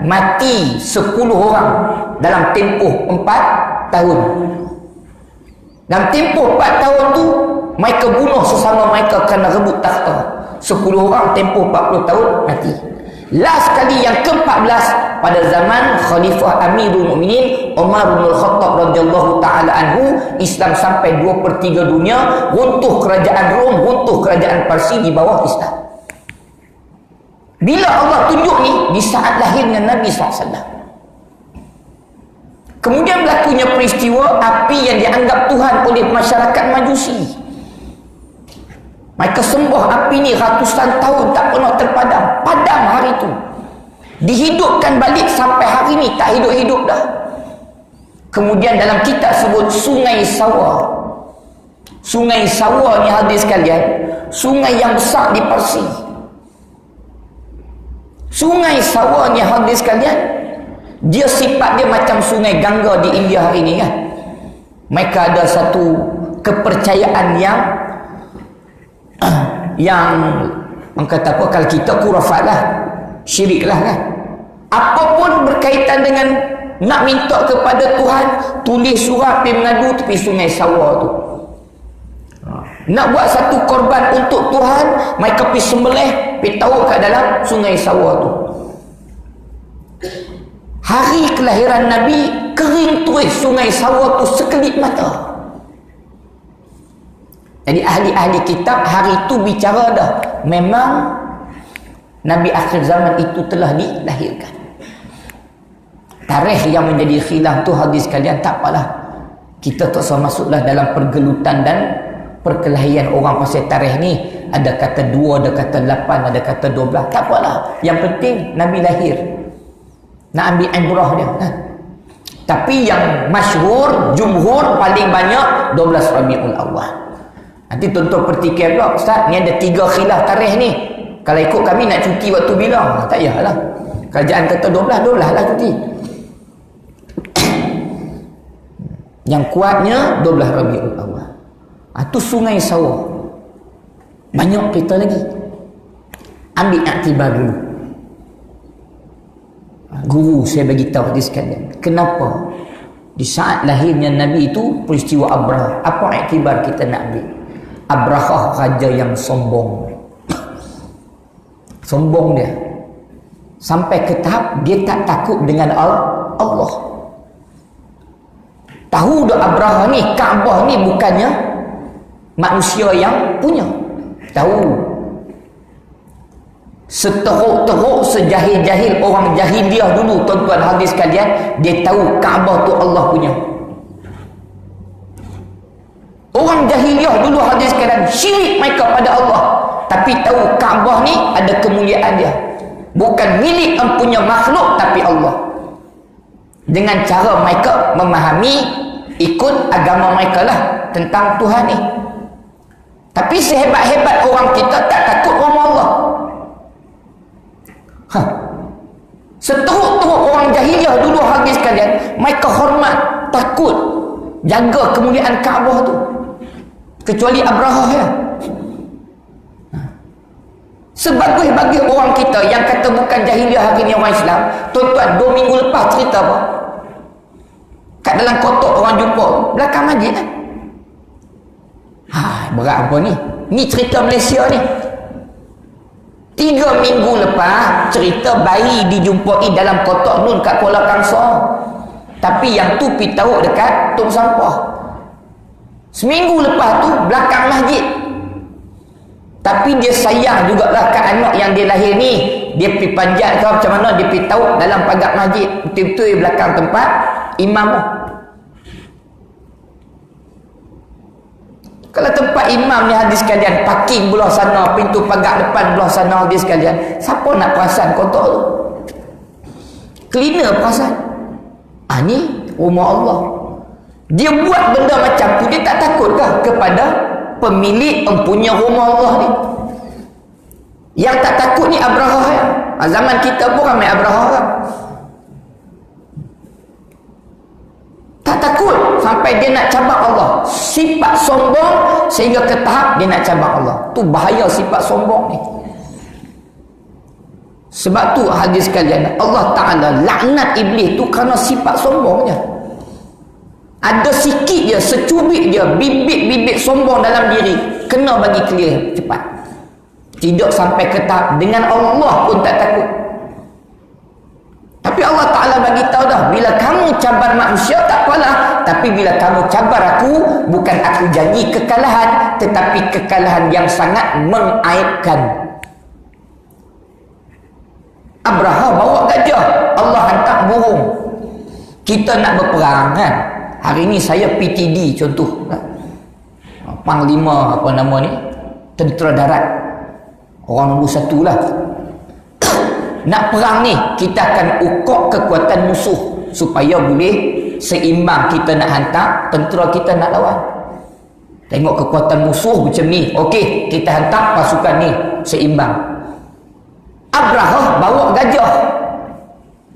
mati 10 orang dalam tempoh 4 tahun. Dalam tempoh 4 tahun tu mereka bunuh sesama mereka kerana rebut takhta. 10 orang tempoh 40 tahun mati. Last kali yang ke-14 pada zaman Khalifah Amirul Mukminin Umar bin Khattab radhiyallahu taala anhu, Islam sampai 2/3 dunia, runtuh kerajaan Rom, runtuh kerajaan Parsi di bawah Islam. Bila Allah tunjuk ni? Di saat lahirnya Nabi SAW. Kemudian berlakunya peristiwa api yang dianggap Tuhan oleh masyarakat Majusi. Mereka sembah api ni ratusan tahun tak pernah terpadam. Padam hari tu. Dihidupkan balik sampai hari ni tak hidup-hidup dah. Kemudian dalam kitab sebut Sungai Sawa. Sungai Sawa ni hadis sekalian, sungai yang besar di Parsi. Sungai Sawa ni hadis sekalian, dia sifat dia macam sungai Gangga di India hari ni kan. Mereka ada satu kepercayaan yang orang kata apa, kalau kita kurafat lah, syirik lah kan. Apapun berkaitan dengan nak minta kepada Tuhan, tulis surat pergi mengadu tepi sungai Sawa tu. Nak buat satu korban untuk Tuhan, mereka pergi sembelih, pergi taruh kat dalam sungai Sawa tu. Hari kelahiran Nabi, kering terus sungai Sawa tu sekelip mata. Jadi ahli-ahli kitab hari itu bicara dah, memang Nabi akhir zaman itu telah dilahirkan. Tarikh yang menjadi khilaf tu hadis sekalian, tak apalah. Kita tak usah masuklah dalam pergelutan dan perkelahian orang pasal tarikh ni. Ada kata 2, ada kata 8, ada kata 12. Tak apalah. Yang penting Nabi lahir. Nak ambil ibrah dia. Tapi yang masyhur, jumhur paling banyak 12 Rabiul Awal. Nanti tuan-tuan pertikaian pula, Ustaz, ni ada 3 khilaf tarikh ni. Kalau ikut kami nak cuti waktu bila? Tak payahlah. Kerajaan kata 12 lah cuti. Yang kuatnya 12 Rabiul Awal. Itu sungai Sawa. Banyak cerita lagi. Ambil iktibar dulu. Guru saya bagi tahu hadis sekalian, kenapa di saat lahirnya Nabi itu peristiwa Abrahah, apa iktibar kita nak ambil? Abrahah raja yang sombong. Sombong dia sampai ke tahap dia tak takut dengan Allah. Tahu dah Abrahah ni, Kaabah ni bukannya manusia yang punya. Tahu. Seteruk-teruk, sejahil-jahil orang jahiliah dulu, tuan-tuan hadis sekalian, dia tahu Kaabah tu Allah punya. Orang jahiliah dulu hadis sekalian, syirik mereka pada Allah, tapi tahu Kaabah ni ada kemuliaan dia. Bukan milik empunya makhluk, tapi Allah. Dengan cara mereka memahami, ikut agama mereka lah tentang Tuhan ni. Tapi sehebat-hebat orang kita tak takut sama Allah. Seteruk-teruk orang jahiliah dulu hadis sekalian, mereka hormat, takut, jaga kemuliaan Kaabah tu. Kecuali Abrahah ya. Sebagus-bagus orang kita yang kata bukan jahiliah hari ni orang Islam, tuan-tuan 2 minggu lepas cerita apa? Kat dalam kotak orang jumpa belakang masjid kan? Berat apa ni? Ni cerita Malaysia ni. 3 minggu lepas cerita bayi dijumpai dalam kotak nun kat Kuala Kangsar. Tapi yang tu pi taruh dekat tong sampah. Seminggu lepas tu belakang masjid. Tapi dia sayang jugalah kat anak yang dia lahir ni. Dia pi panjat ke macam mana, dia pi taruh dalam pagar masjid. Betul-betul di belakang tempat imam tu. Kalau tempat imam ni hadis sekalian, parking belah sana, pintu pagar depan belah sana hadis sekalian, siapa nak perasan kotak tu? Cleaner perasan. Ni rumah Allah. Dia buat benda macam tu, dia tak takutkah kepada pemilik empunya rumah Allah ni? Yang tak takut ni Abrahah ya. Zaman kita pun ramai Abrahah kan. Tak takut sampai dia nak cabar Allah. Sifat sombong sehingga ke tahap dia nak cabar Allah. Tu bahaya sifat sombong ni. Sebab tu hadis sekalian, Allah Ta'ala laknat iblis tu kerana sifat sombongnya. Ada sikit je, secubit je bibit-bibit sombong dalam diri, kena bagi clear cepat. Tidak sampai ke tahap dengan Allah pun tak takut. Tapi Allah Ta'ala bagi tahu dah, bila kamu cabar manusia tak apalah, tapi bila kamu cabar aku, bukan aku janji kekalahan, tetapi kekalahan yang sangat mengaibkan. Abrahah bawa gajah, Allah hantar burung. Kita nak berperang kan, hari ni saya PTD contoh kan? Panglima apa nama ni, tentera darat, orang nombor 1 lah. Nak perang ni, kita akan ukur kekuatan musuh supaya boleh seimbang. Kita nak hantar tentera kita nak lawan. Tengok kekuatan musuh macam ni, okey, kita hantar pasukan ni seimbang. Abrahah bawa gajah.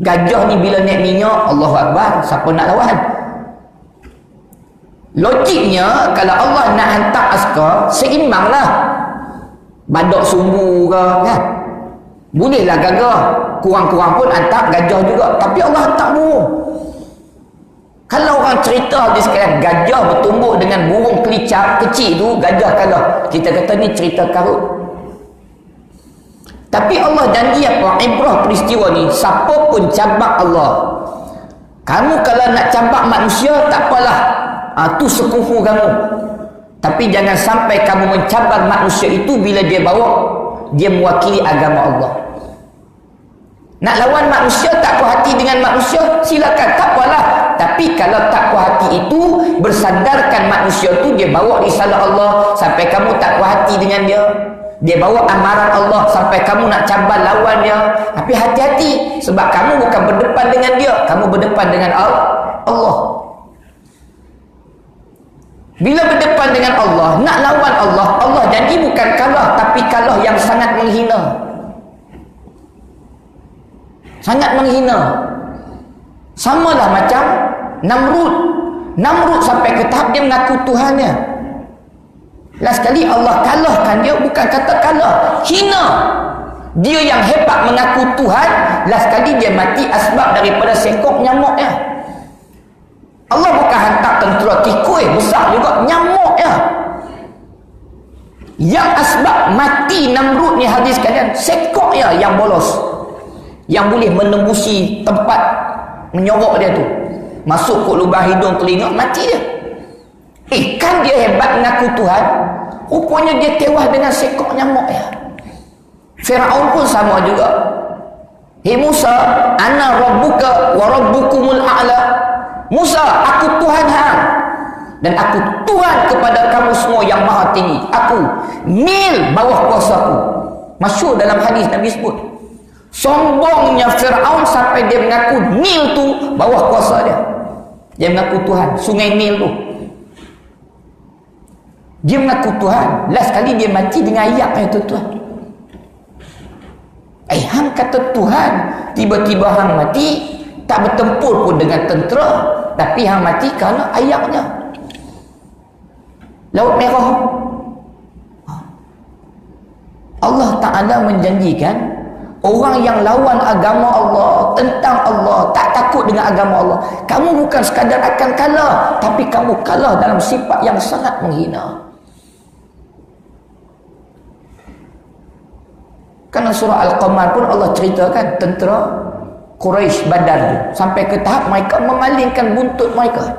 Gajah ni bila naik minyak, Allahu Akbar, siapa nak lawan? Logiknya kalau Allah nak hantar askar, seimbanglah. Badak sumbu ke kan? Bolehlah gagah, kurang-kurang pun hantar gajah juga. Tapi Allah hantar burung. Kalau orang cerita di sekalian, gajah bertumbuk dengan burung kelicak kecil tu, gajah kalah. Kita kata ni cerita karut. Tapi Allah janji apa? Ibrah peristiwa ni, siapa pun cabar Allah. Kamu kalau nak cabar manusia, tak apalah. Tu sekufu kamu. Tapi jangan sampai kamu mencabar manusia itu bila dia bawa, dia mewakili agama Allah. Nak lawan manusia, tak puas hati dengan manusia, silakan, tak apalah. Tapi kalau tak puas hati itu bersandarkan manusia tu, dia bawa risalah Allah sampai kamu tak puas hati dengan dia, dia bawa amaran Allah sampai kamu nak cabar lawan dia. Tapi hati-hati, sebab kamu bukan berdepan dengan dia, kamu berdepan dengan Allah. Bila berdepan dengan Allah, nak lawan Allah, Allah janji bukan kalah, tapi kalah yang sangat menghina. Sangat menghina. Samalah macam Namrud. Namrud sampai ke tahap dia mengaku Tuhannya. Last kali Allah kalahkan dia, bukan kata kalah, hina. Dia yang hebat mengaku Tuhan, last kali dia mati asbab daripada sekok nyamuknya. Allah bukan hantar tentera tikui besar juga, nyamuknya. Yang asbab mati Namrud ni hadis kalian, sekoknya yang bolos, yang boleh menembusi tempat menyorok dia tu, masuk ke lubang hidung telinga, mati dia. Kan dia hebat mengaku Tuhan, rupanya dia tewas dengan sekok nyamuk ya. Firaun pun sama juga. Hei Musa, ana rabbuka wa rabbukumul a'la. Musa, aku Tuhan hang dan aku Tuhan kepada kamu semua yang maha tinggi. Aku Nil bawah kuasaku. Masyhur dalam hadis Nabi sebut. Sombongnya Firaun sampai dia mengaku Nil tu bawah kuasa dia. Dia mengaku Tuhan, sungai Nil tu. Dia mengaku Tuhan. Last kali dia mati dengan ayat tu Tuhan. Hang kata Tuhan, tiba-tiba hang mati, tak bertempur pun dengan tentera, tapi hang mati kerana ayatnya. Laut Merah. Allah Ta'ala menjanjikan orang yang lawan agama Allah, tentang Allah, tak takut dengan agama Allah, kamu bukan sekadar akan kalah, tapi kamu kalah dalam sifat yang sangat menghina. Karena surah Al-Qamar pun Allah ceritakan tentera Quraisy Badar tu, sampai ke tahap mereka memalingkan buntut mereka.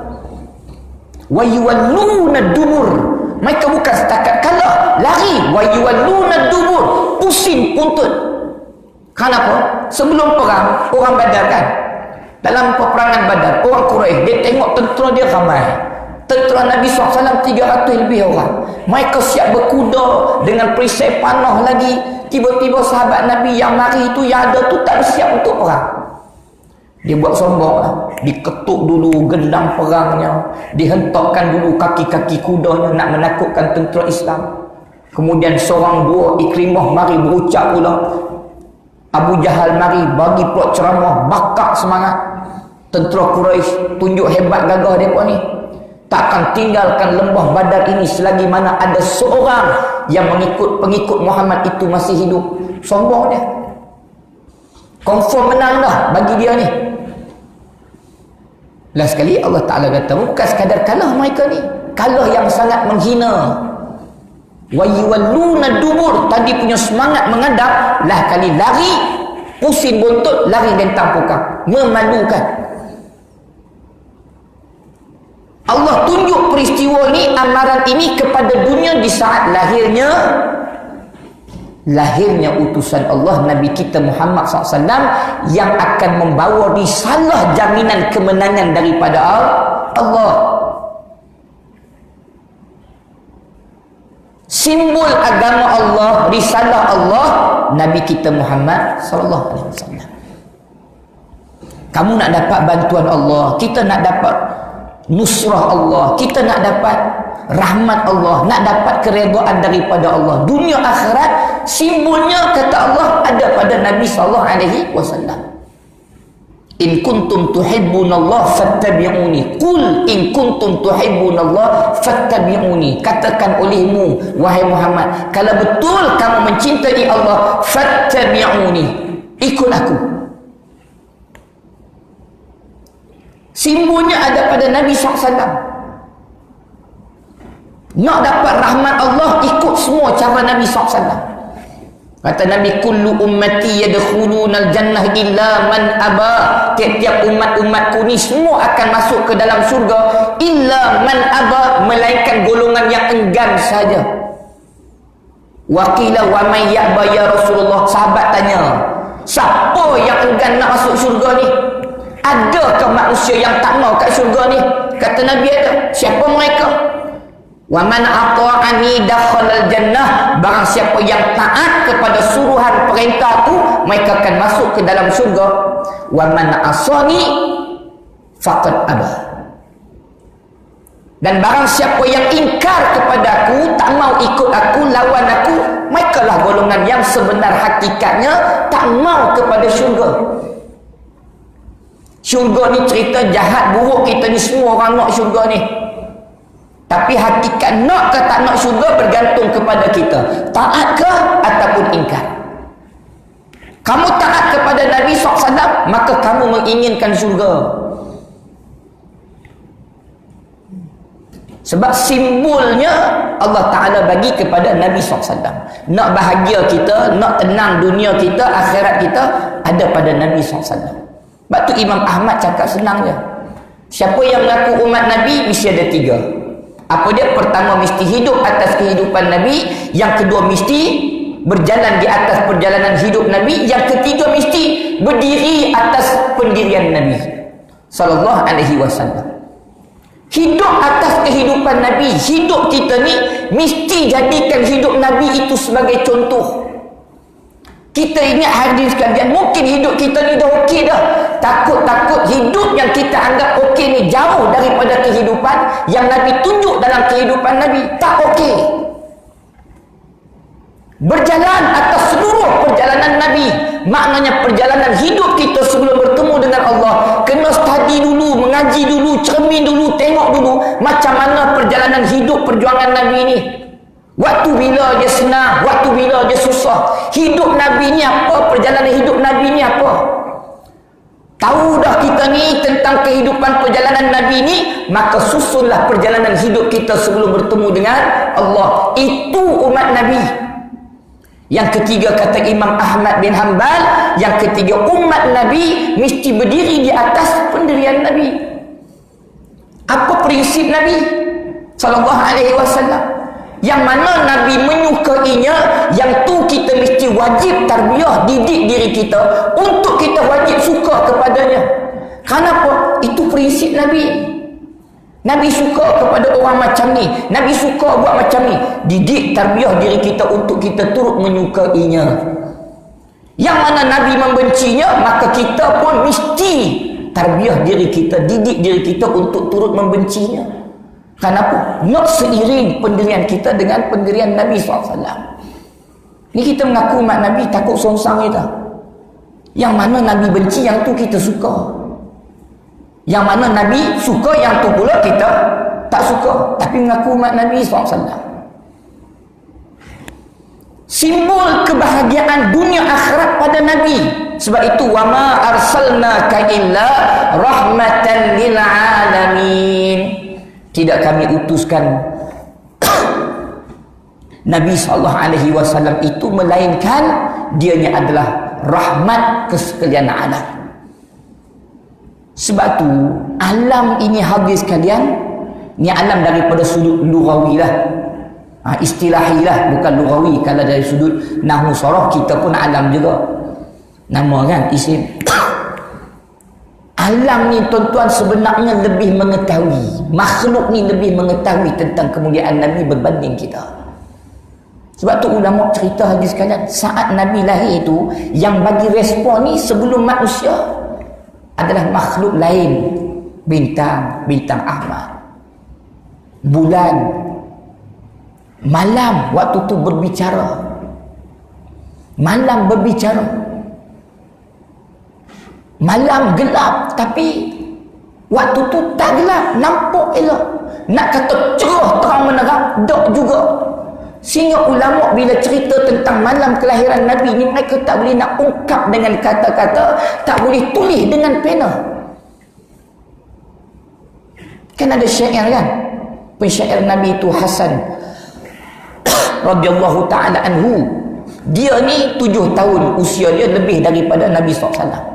Wa yuwalluna dubur. Mereka bukan setakat kalah, lari. Wa yuwalluna dubur, pusing buntut. Kenapa? Sebelum perang, orang Badar kan, dalam peperangan Badar, orang Quraisy dia tengok tentera dia ramai. Tentera Nabi SAW 300 lebih orang. Mereka siap berkuda dengan perisai panah lagi. Tiba-tiba sahabat Nabi yang mari itu, yang ada tu tak siap untuk perang. Dia buat sombong lah. Diketuk dulu gendang perangnya, dihentakkan dulu kaki-kaki kudanya nak menakutkan tentera Islam. Kemudian seorang dua Ikrimah mari berucap pula. Abu Jahal mari bagi pula ceramah, bakar semangat. Tentera Quraisy tunjuk hebat gagah mereka ni. Takkan tinggalkan lembah Badar ini selagi mana ada seorang yang pengikut Muhammad itu masih hidup. Sombong dia. Confirm menang dah bagi dia ni. Last sekali Allah Ta'ala kata, bukan sekadar kalah mereka ni, kalah yang sangat menghina. Wa yuwalluna dubur, tadi punya semangat menghadap, lah kali lari, pusing buntut, lari lentang pukang, memalukan. Allah tunjuk peristiwa ni, amaran ini kepada dunia di saat lahirnya utusan Allah, Nabi kita Muhammad SAW, yang akan membawa risalah jaminan kemenangan daripada Allah. Simbol agama Allah, risalah Allah, Nabi kita Muhammad SAW. Kamu nak dapat bantuan Allah, kita nak dapat nusrah Allah, kita nak dapat rahmat Allah, nak dapat keredaan daripada Allah, dunia akhirat, simbolnya kata Allah ada pada Nabi SAW. In kuntum tuhibbunallah fattabi'uni. Qul in kuntum tuhibbunallah fattabi'uni. Katakan olehmu wahai Muhammad, kalau betul kamu mencintai Allah, fattabi'uni, ikut aku. Simbolnya ada pada Nabi SAW. Nak dapat rahmat Allah, ikut semua cara Nabi SAW. Kata Nabi, kullu ummati yadkhulunal jannah illa man aba. Tiap-tiap umat-umatku ni semua akan masuk ke dalam syurga, illa man aba, melainkan golongan yang enggan saja. Wa qila wa man ya'ba ya Rasulullah. Sahabat tanya, siapa yang enggan nak masuk syurga ni? Adakah manusia yang tak mau kat syurga ni? Kata Nabi ada. Siapa mereka? Wa man ata'ani dakhalal jannah. Barang siapa yang taat kepada suruhan perintahku, mereka akan masuk ke dalam syurga. Wa man asani faqad aba. Dan barang siapa yang ingkar kepadaku, tak mau ikut aku, lawan aku, mereka lah golongan yang sebenar hakikatnya tak mau kepada syurga. Syurga ni cerita jahat buruk, kita ni semua orang nak syurga ni. Tapi hakikat nak ke tak nak syurga bergantung kepada kita. Taat ke ataupun ingkar. Kamu taat kepada Nabi SAW maka kamu menginginkan syurga. Sebab simbolnya Allah Ta'ala bagi kepada Nabi SAW. Nak bahagia kita, nak tenang dunia kita, akhirat kita, ada pada Nabi SAW. Sebab tu Imam Ahmad cakap senang je. Siapa yang mengaku umat Nabi, mesti ada 3. Apa dia? Pertama, mesti hidup atas kehidupan Nabi. Yang kedua, mesti berjalan di atas perjalanan hidup Nabi. Yang ketiga, mesti berdiri atas pendirian Nabi sallallahu alaihi wasallam. Hidup atas kehidupan Nabi. Hidup kita ni mesti jadikan hidup Nabi itu sebagai contoh. Kita ingat hadirin sekalian, mungkin hidup kita ni dah okey dah. Takut-takut hidup yang kita anggap okey ni jauh daripada kehidupan yang Nabi tunjuk dalam kehidupan Nabi. Tak okey. Berjalan atas seluruh perjalanan Nabi, maknanya perjalanan hidup kita sebelum bertemu dengan Allah, kena study dulu, mengaji dulu, cermin dulu, tengok dulu macam mana perjalanan hidup perjuangan Nabi ni. Waktu bila dia senang, waktu bila dia susah. Hidup Nabi ni apa? Perjalanan hidup Nabi ni apa? Tahu dah kita ni tentang kehidupan perjalanan Nabi ni, maka susunlah perjalanan hidup kita sebelum bertemu dengan Allah. Itu umat Nabi. Yang ketiga, kata Imam Ahmad bin Hanbal, yang ketiga, umat Nabi mesti berdiri di atas pendirian Nabi. Apa prinsip Nabi sallallahu alaihi wasallam? Yang mana Nabi menyukainya, yang tu kita mesti wajib tarbiyah, didik diri kita untuk kita wajib suka kepadanya. Kenapa? Itu prinsip Nabi. Nabi suka kepada orang macam ni, Nabi suka buat macam ni. Didik tarbiyah diri kita untuk kita turut menyukainya. Yang mana Nabi membencinya, maka kita pun mesti tarbiyah diri kita, didik diri kita untuk turut membencinya. Kenapa? Nak seiring pendirian kita dengan pendirian Nabi SAW. Ni kita mengaku umat Nabi, takut songsang kita. Yang mana Nabi benci, yang tu kita suka. Yang mana Nabi suka, yang tu pula kita tak suka. Tapi mengaku umat Nabi SAW. Simbol kebahagiaan dunia akhirat pada Nabi. Sebab itu, wama arsalnaka illa rahmatan lil alamin. Tidak kami utuskan Nabi SAW itu melainkan dianya adalah rahmat kesekalian alam. Sebab tu alam ini hadis sekalian, ni alam daripada sudut lughawi lah, istilahi lah, bukan lughawi. Kalau dari sudut nahwu saraf, kita pun alam juga, nama kan, isim. Alam ni tuan-tuan sebenarnya lebih mengetahui, makhluk ni lebih mengetahui tentang kemuliaan Nabi berbanding kita. Sebab tu ulama cerita hadis sekalian, saat Nabi lahir itu, yang bagi respon ni sebelum manusia adalah makhluk lain. Bintang Ahmad, bulan, malam waktu tu berbicara. Malam berbicara. Malam gelap, tapi waktu tu tak gelap, nampak elok. Nak kata cerah terang menerang, tak juga. Sehingga ulama bila cerita tentang malam kelahiran Nabi ni, mereka tak boleh nak ungkap dengan kata-kata, tak boleh tulis dengan pena. Kan ada syair kan, pensyair Nabi itu Hasan radhiyallahu ta'ala anhu. Dia ni 7 tahun usia dia lebih daripada Nabi SAW.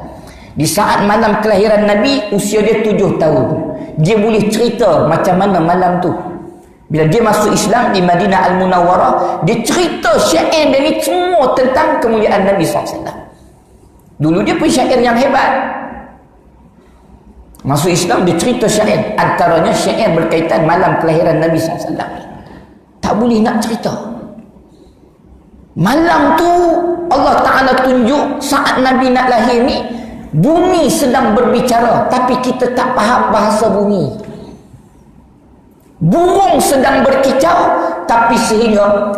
Di saat malam kelahiran Nabi, usia dia 7 tahun. Dia boleh cerita macam mana malam tu. Bila dia masuk Islam di Madinah Al-Munawwarah, dia cerita syair dia ni semua tentang kemuliaan Nabi SAW. Dulu dia pensyair yang hebat. Masuk Islam, dia cerita syair. Antaranya syair berkaitan malam kelahiran Nabi SAW. Tak boleh nak cerita. Malam tu Allah Ta'ala tunjuk saat Nabi nak lahir ni, bumi sedang berbicara, tapi kita tak faham bahasa bumi. Burung sedang berkicau, tapi sehingga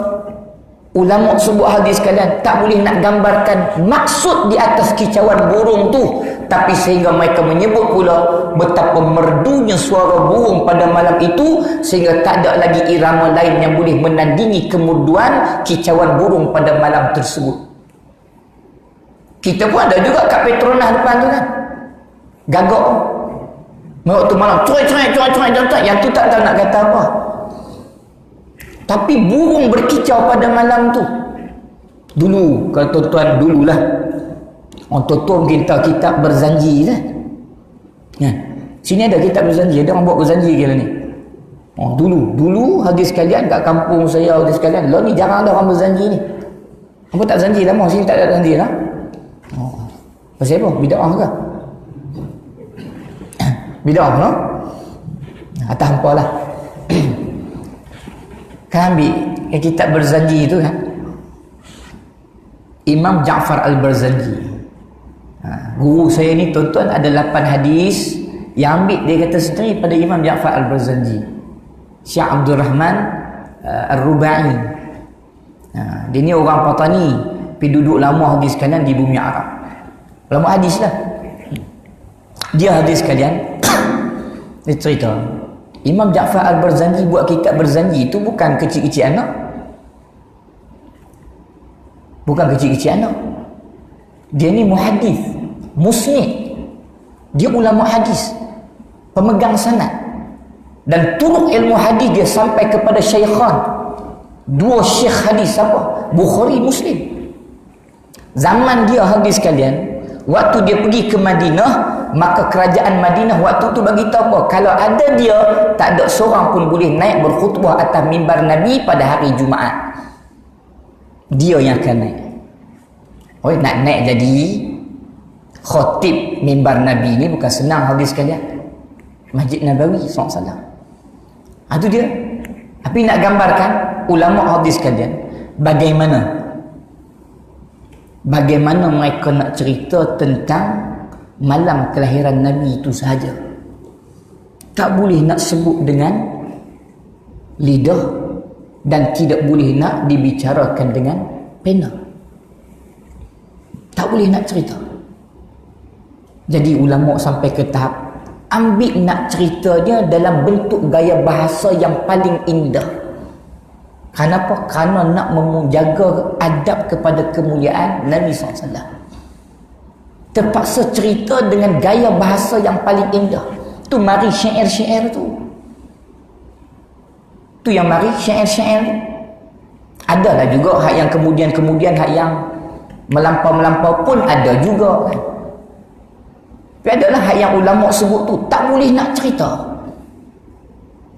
ulama sebut hadis sekalian, tak boleh nak gambarkan maksud di atas kicauan burung tu, tapi sehingga mereka menyebut pula betapa merdunya suara burung pada malam itu, sehingga tak ada lagi irama lain yang boleh menandingi kemerduan kicauan burung pada malam tersebut. Kita pun ada juga kat Petronas depan tu kan, gagak waktu malam cuai, yang tu tak tahu nak kata apa, tapi burung berkicau pada malam tu. Dulu, kalau tuan-tuan dululah, orang tua mungkin tahu kitab Berzanji kan? Ya. Sini ada kitab Berzanji, ada orang buat Berzanji kira ni. Oh, dulu hadis sekalian kat kampung saya, hadis sekalian, lah ni jarang ada orang berzanji ni. Apa tak zanji lama, sini tak ada zanji lah. Oh. Pasal apa? Bid'ah ke? Bid'ah no? Atas hampa lah. Kan ambil kitab Berzanji tu kan, Imam Ja'far Al-Barzanji. Guru saya ni tuan-tuan ada 8 hadis yang ambil dia kata sendiri pada Imam Ja'far Al-Barzanji. Syekh Abdul Rahman Ar-Rubai. Dia ni orang Patani, pergi duduk lama hadis sekalian di bumi Arab. Lama hadis lah. Dia hadis sekalian dia cerita Imam Ja'far Al-Barzanji buat kitab Berzanji itu bukan kecil-kecil anak. Bukan kecil-kecil anak. Dia ni muhadis, musnid. Dia ulama hadis, pemegang sanad. Dan turuk ilmu hadis dia sampai kepada syaikhan. 2 syekh hadis siapa? Bukhari, Muslim. Zaman dia hadis sekalian, waktu dia pergi ke Madinah, maka kerajaan Madinah waktu tu bagi tahu apa? Kalau ada dia, tak ada seorang pun boleh naik berkhutbah atas mimbar Nabi pada hari Jumaat. Dia yang akan naik. Oh, nak naik jadi khatib mimbar Nabi ni bukan senang hadis sekalian. Masjid Nabawi SAW. Itu dia. Tapi nak gambarkan ulama hadis sekalian, bagaimana mereka nak cerita tentang malam kelahiran Nabi itu sahaja. Tak boleh nak sebut dengan lidah dan tidak boleh nak dibicarakan dengan pena. Tak boleh nak cerita. Jadi ulama sampai ke tahap ambil nak cerita dia dalam bentuk gaya bahasa yang paling indah. Kenapa? Kerana nak menjaga adab kepada kemuliaan Nabi SAW. Terpaksa cerita dengan gaya bahasa yang paling indah. Tu mari syair-syair tu. Tu yang mari syair-syair. Adalah juga hak yang kemudian hak yang melampau-melampau pun ada juga kan. Tapi adalah hak yang ulama sebut tu tak boleh nak cerita.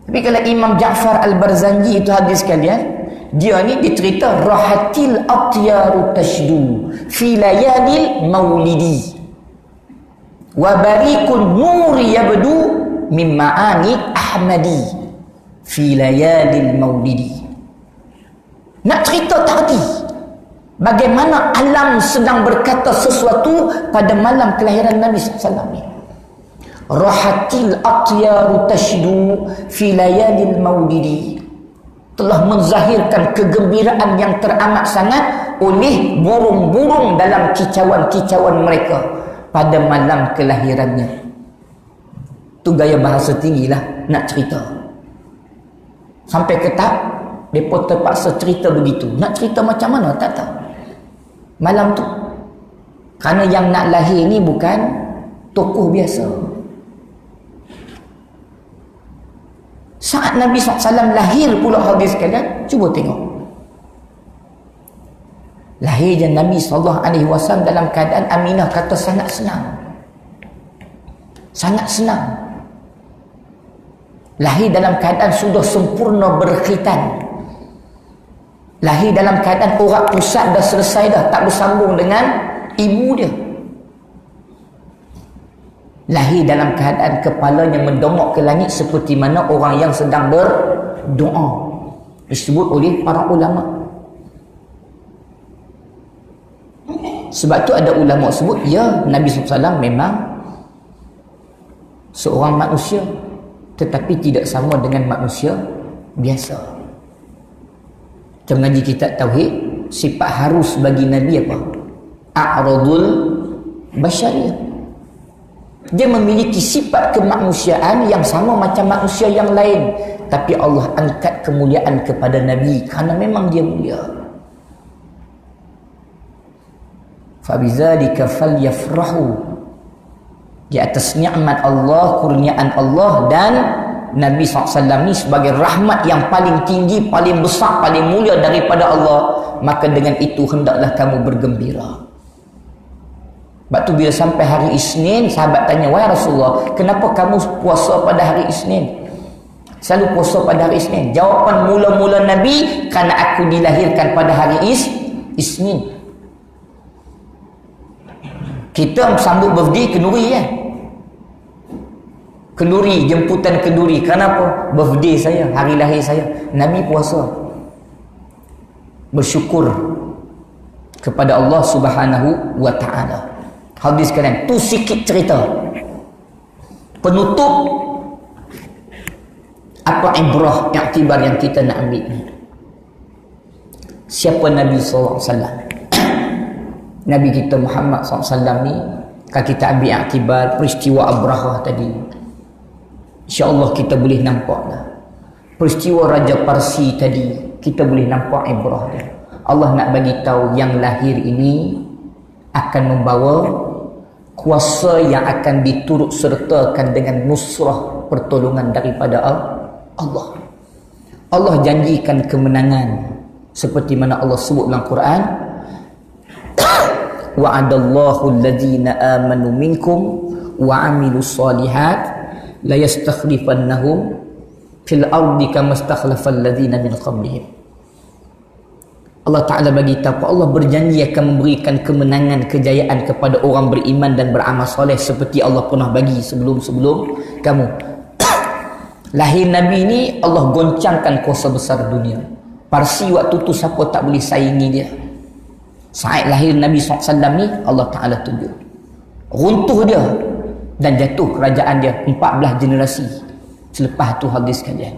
Tapi kalau Imam Ja'far Al-Barzanji itu hadis sekalian, dia ni dicerita rahatil atyaru tashdu fi layalil maulidi wa barikun nuri yabdu min ma'ani ahmadi fi layalil maulidi. Nak cerita tak hati bagaimana alam sedang berkata sesuatu pada malam kelahiran Nabi SAW ni. Rahatil atyaru tashdu fi layalil maulidi, telah menzahirkan kegembiraan yang teramat sangat oleh burung-burung dalam kicauan-kicauan mereka pada malam kelahirannya. Tu gaya bahasa tinggilah nak cerita. Sampai ke tahap mereka terpaksa cerita begitu. Nak cerita macam mana tak tahu malam tu. Kerana yang nak lahir ni bukan tokoh biasa. Saat Nabi SAW lahir pula hadis sekalian, cuba tengok. Lahir je Nabi SAW dalam keadaan Aminah kata sangat senang. Sangat senang. Lahir dalam keadaan sudah sempurna berkhitan. Lahir dalam keadaan urat pusat dah selesai dah, tak bersambung dengan ibu dia. Lahir dalam keadaan kepalanya mendongak ke langit seperti mana orang yang sedang berdoa. Disebut oleh para ulama. Sebab tu ada ulama sebut, ya Nabi SAW memang seorang manusia, tetapi tidak sama dengan manusia biasa. Kita mengaji kitab Tauhid, sifat harus bagi Nabi apa? A'radul basyariyah. Dia memiliki sifat kemanusiaan yang sama macam manusia yang lain, tapi Allah angkat kemuliaan kepada Nabi kerana memang dia mulia. Fabizalika falyafrahu. Di atas nikmat Allah, kurniaan Allah, dan Nabi SAW ni sebagai rahmat yang paling tinggi, paling besar, paling mulia daripada Allah, maka dengan itu hendaklah kamu bergembira. Sebab tu bila sampai hari Isnin, sahabat tanya, wahai Rasulullah, kenapa kamu puasa pada hari Isnin? Selalu puasa pada hari Isnin. Jawapan mula-mula Nabi, kerana aku dilahirkan pada hari Isnin. Kita sambut birthday kenduri kan? Kenduri, jemputan kenduri. Kenapa? Birthday saya, hari lahir saya. Nabi puasa. Bersyukur kepada Allah Subhanahu wa ta'ala. Hadis kalian, tu sikit cerita. Penutup apa ibrah, iktibar yang kita nak ambil ni. Siapa Nabi SAW? Nabi kita Muhammad SAW ni, kalau kita ambil aktibar peristiwa Abrahah tadi, insya-Allah kita boleh nampak dah. Peristiwa Raja Parsi tadi, kita boleh nampak ibrah dia. Allah nak bagi tahu yang lahir ini akan membawa kuasa yang akan diturut sertakan dengan nusrah, pertolongan daripada Allah. Allah janjikan kemenangan seperti mana Allah sebut dalam Quran, wa'adallahu alladhina amanu minkum wa 'amilus solihat la yastakhlifannahum fil ardi kama istakhlafal ladzina min qablihim. Allah Ta'ala bagi tahu, Allah berjanji akan memberikan kemenangan, kejayaan kepada orang beriman dan beramal soleh seperti Allah pernah bagi sebelum-sebelum kamu. Lahir Nabi ni Allah goncangkan kuasa besar dunia. Parsi waktu tu siapa tak boleh saingi dia. Saat lahir Nabi SAW ni, Allah Ta'ala tunjuk. Runtuh dia dan jatuh kerajaan dia 14 generasi. Selepas tu hadis kalian,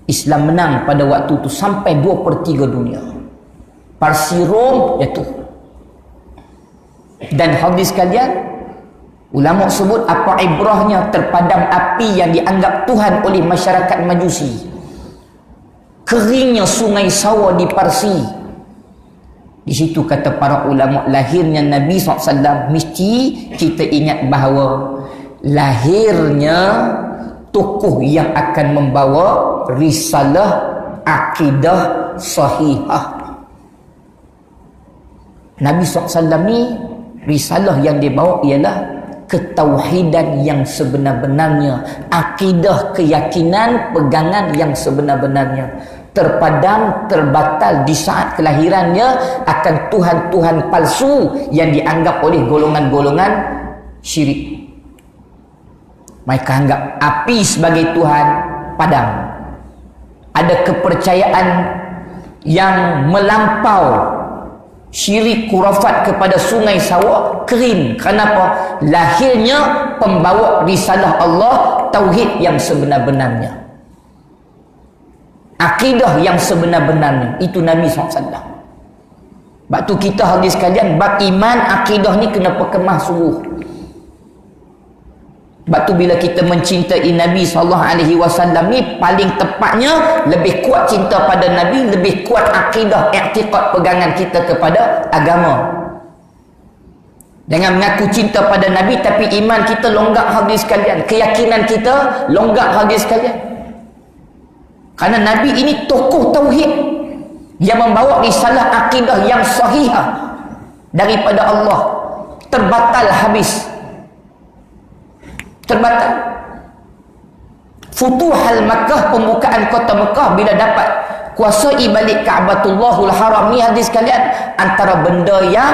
Islam menang pada waktu tu sampai 2/3 dunia. Parsi Rom jatuh. Dan hadis kalian, ulama sebut apa ibrahnya terpadam api yang dianggap Tuhan oleh masyarakat Majusi. Keringnya sungai Sawa di Parsi. Di situ kata para ulama, lahirnya Nabi SAW mesti kita ingat bahawa lahirnya tokoh yang akan membawa risalah akidah sahihah. Nabi SAW ni risalah yang dia bawa ialah ketauhidan yang sebenar-benarnya, akidah, keyakinan, pegangan yang sebenar-benarnya. Terpadam, terbatal di saat kelahirannya akan Tuhan-Tuhan palsu yang dianggap oleh golongan-golongan syirik. Mereka anggap api sebagai Tuhan, padam. Ada kepercayaan yang melampau, syirik kurafat kepada sungai Sawa kering. Kenapa? Lahirnya pembawa risalah Allah, tauhid yang sebenar-benarnya, akidah yang sebenar-benarnya. Itu Nabi SAW. Sebab tu kita hadis sekalian, bab iman, akidah ni kena perkemah sungguh. Sebab tu bila kita mencintai Nabi SAW ni, paling tepatnya lebih kuat cinta pada Nabi, lebih kuat akidah, i'tiqad, pegangan kita kepada agama. Jangan mengaku cinta pada Nabi tapi iman kita longgak hadis sekalian, keyakinan kita longgak hadis sekalian. Kerana Nabi ini tokoh tauhid yang membawa risalah akidah yang sahihah daripada Allah. Terbatal habis. Terbatal. Futuhal Makkah, pembukaan kota Mekah, bila dapat kuasai balik Ka'batullahul Haram ni hadis kalian, antara benda yang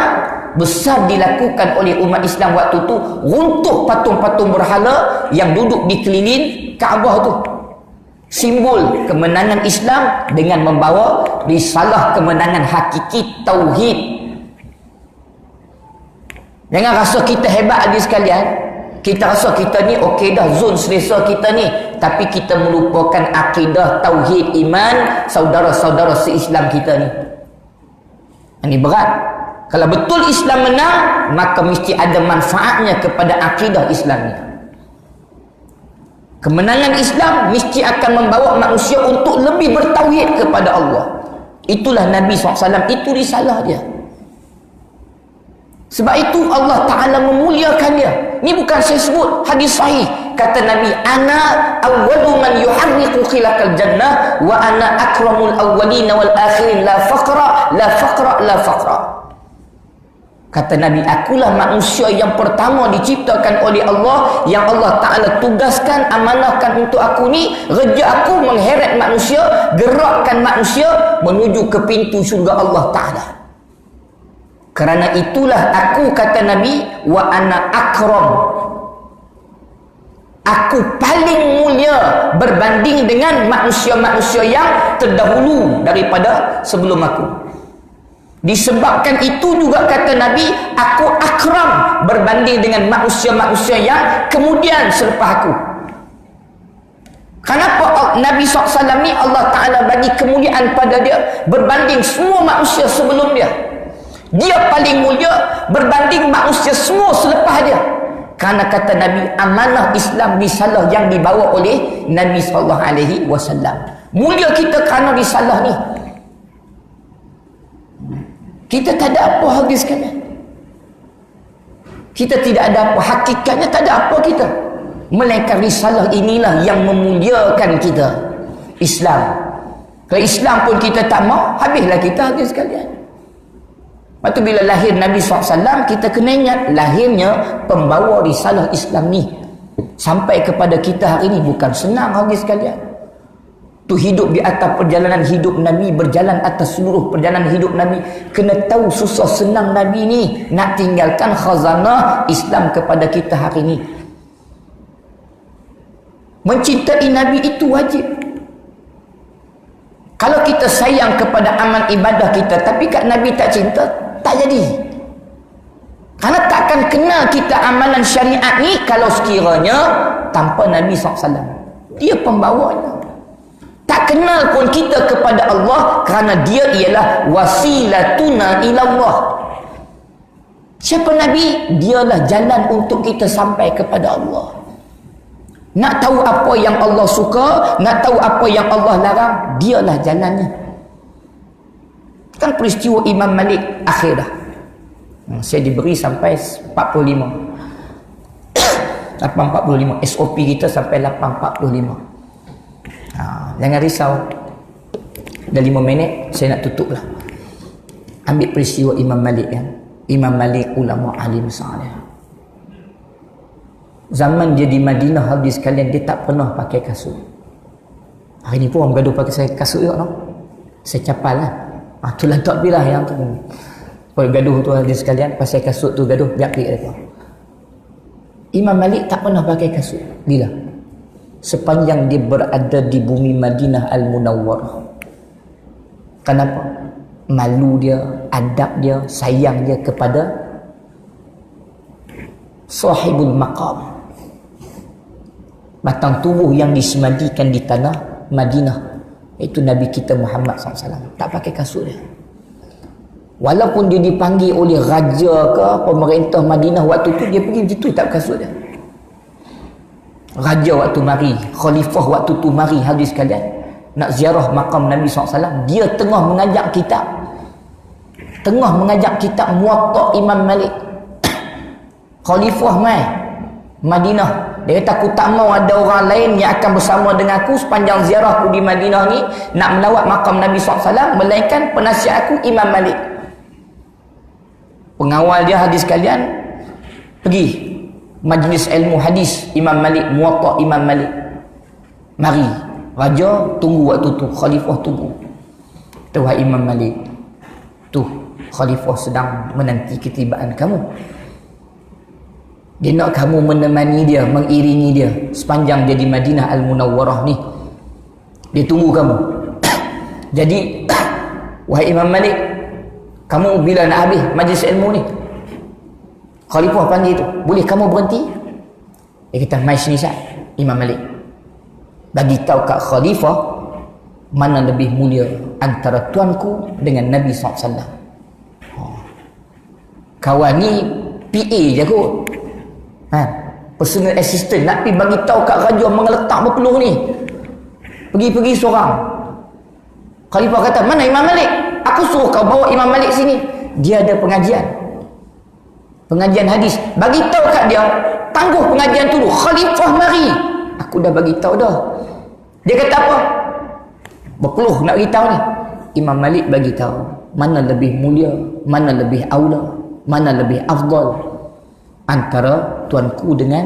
besar dilakukan oleh umat Islam waktu tu, runtuh patung-patung berhala yang duduk di keliling Kaabah tu. Simbol kemenangan Islam dengan membawa risalah kemenangan hakiki tauhid. Jangan rasa kita hebat hadis sekalian. Kita rasa kita ni okey dah, zon selesa kita ni, tapi kita melupakan akidah, tauhid, iman saudara-saudara se-Islam kita ni. Ini berat. Kalau betul Islam menang, maka mesti ada manfaatnya kepada akidah Islam ni. Kemenangan Islam mesti akan membawa manusia untuk lebih bertauhid kepada Allah. Itulah Nabi SAW, itu risalah dia. Sebab itu Allah Ta'ala memuliakan dia. Ini bukan saya sebut, hadis sahih. Kata Nabi, ana awwalu man yuharriqu khilaqal jannah wa ana akramul awwalin wal akhirin, la faqra la faqra la faqra. Kata Nabi, akulah manusia yang pertama diciptakan oleh Allah, yang Allah Ta'ala tugaskan, amanahkan untuk aku ni. Kerja aku mengheret manusia, gerakkan manusia menuju ke pintu syurga Allah Ta'ala. Kerana itulah aku, kata Nabi, wa ana akram, aku paling mulia berbanding dengan manusia-manusia yang terdahulu daripada sebelum aku. Disebabkan itu juga, kata Nabi, aku akram berbanding dengan manusia-manusia yang kemudian selepas aku. Kenapa Nabi SAW ni Allah Ta'ala bagi kemuliaan pada dia berbanding semua manusia sebelum dia? Dia paling mulia berbanding manusia semua selepas dia. Kerana kata Nabi, amanah Islam risalah yang dibawa oleh Nabi SAW. Mulia kita kerana risalah ni. Kita tak ada apa habis sekalian. Kita tidak ada apa, hakikatnya tak ada apa kita. Melainkan risalah inilah yang memuliakan kita. Islam. Kalau Islam pun kita tak mau, habislah kita habis sekalian. Lepas tu bila lahir Nabi SAW, kita kena ingat lahirnya pembawa risalah Islam ni sampai kepada kita hari ni bukan senang habis sekalian. Tu hidup di atas perjalanan hidup Nabi, berjalan atas seluruh perjalanan hidup Nabi. Kena tahu susah senang Nabi ni nak tinggalkan khazanah Islam kepada kita hari ni. Mencintai Nabi itu wajib. Kalau kita sayang kepada amal ibadah kita tapi kat Nabi tak cinta, tak jadi. Kerana takkan kenal kita amalan syariat ni kalau sekiranya tanpa Nabi SAW. Dia pembawanya. Tak kenal pun kita kepada Allah kerana dia ialah wasilatuna ilallah. Siapa Nabi? Dialah jalan untuk kita sampai kepada Allah. Nak tahu apa yang Allah suka, nak tahu apa yang Allah larang, dialah jalannya. Kan peristiwa Imam Malik akhir dah. Saya diberi sampai 45. 8.45. SOP kita sampai 8.45. Jangan risau. Dah 5 minit saya nak tutup lah. Ambil peristiwa Imam Malik kan. Imam Malik ulama alim salih. Zaman dia di Madinah habis sekalian, dia tak pernah pakai kasut. Hari ni pun orang gaduh pakai kasut juga no? Saya capal lah. Tu lah tak bilah yang tu. Kalau gaduh tu habis sekalian pasal kasut tu gaduh, biar pergi mereka. Imam Malik tak pernah pakai kasut. Bila? Sepanjang dia berada di bumi Madinah Al-Munawwarah. Kenapa? Malu dia, adab dia, sayang dia kepada sahibul maqam, batang tubuh yang disemadikan di tanah Madinah, itu Nabi kita Muhammad SAW. Tak pakai kasut dia. Walaupun dia dipanggil oleh raja ke pemerintah Madinah waktu tu, dia pergi macam tu, tak pakai kasut dia. Raja waktu mari, khalifah waktu tu mari habis sekalian nak ziarah makam Nabi SAW, dia tengah mengajak kitab Muwatta Imam Malik. Khalifah mai Madinah, dia kata aku tak mau ada orang lain yang akan bersama dengan aku sepanjang ziarah aku di Madinah ni nak melawat makam Nabi SAW melainkan penasihat aku Imam Malik. Pengawal dia hadis sekalian pergi majlis ilmu hadis Imam Malik, Muwatta Imam Malik. Mari raja tunggu waktu tu, khalifah tunggu. Wahai Imam Malik, tu khalifah sedang menanti ketibaan kamu. Dia nak kamu menemani dia, mengiringi dia sepanjang dia di Madinah Al-Munawwarah ni. Dia tunggu kamu. Jadi wahai Imam Malik, kamu bila nak habis majlis ilmu ni? Khalifah panggil tu, boleh kamu berhenti? Dia kata, mai sini Syah. Imam Malik bagi tahu kat khalifah mana lebih mulia antara tuanku dengan Nabi SAW. Kawan ni PA je kot, personal assistant, nak pergi bagi tahu kat raja mengeletak berpeluh ni. Pergi seorang. Khalifah kata, mana Imam Malik? Aku suruh kau bawa Imam Malik sini. Dia ada pengajian. pengajian hadis, bagi tahu kat dia, tangguh pengajian tu dulu, khalifah mari. Aku dah bagi tahu dah. Dia kata apa? Berpeluh nak beritahu ni. Imam Malik bagi tahu mana lebih mulia, mana lebih aula, mana lebih afdal antara tuanku dengan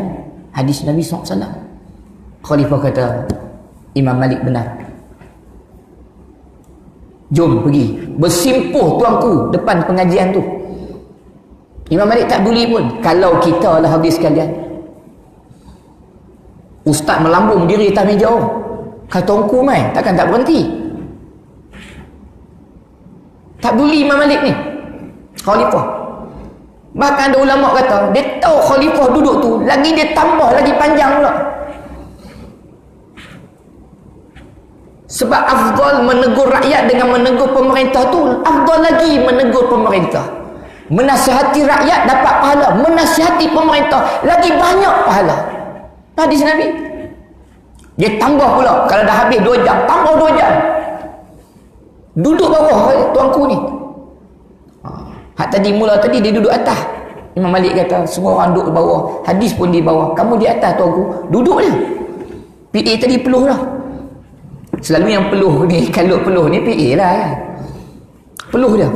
hadis Nabi SAW. Khalifah kata, Imam Malik benar. Jom pergi bersimpuh tuanku depan pengajian tu. Imam Malik tak peduli pun. Kalau kita lah habis sekalian, ustaz melambung diri atas meja, kata tuanku mai, takkan tak berhenti. Tak peduli Imam Malik ni, khalifah. Bahkan ada ulama kata, dia tahu khalifah duduk tu, lagi dia tambah lagi panjang pula. Sebab afdal menegur rakyat dengan menegur pemerintah tu, afdal lagi menegur pemerintah. Menasihati rakyat dapat pahala, menasihati pemerintah lagi banyak pahala. Hadis Nabi. Dia tambah pula, kalau dah habis 2 jam, tambah 2 jam. Duduk bawah tuanku ni. Hak tadi mula tadi dia duduk atas. Imam Malik kata semua orang duduk bawah, hadis pun di bawah, kamu di atas tuanku, duduk je. PA tadi peluh lah. Selalu yang peluh ni, kalau peluh ni PA lah kan. Peluh dia.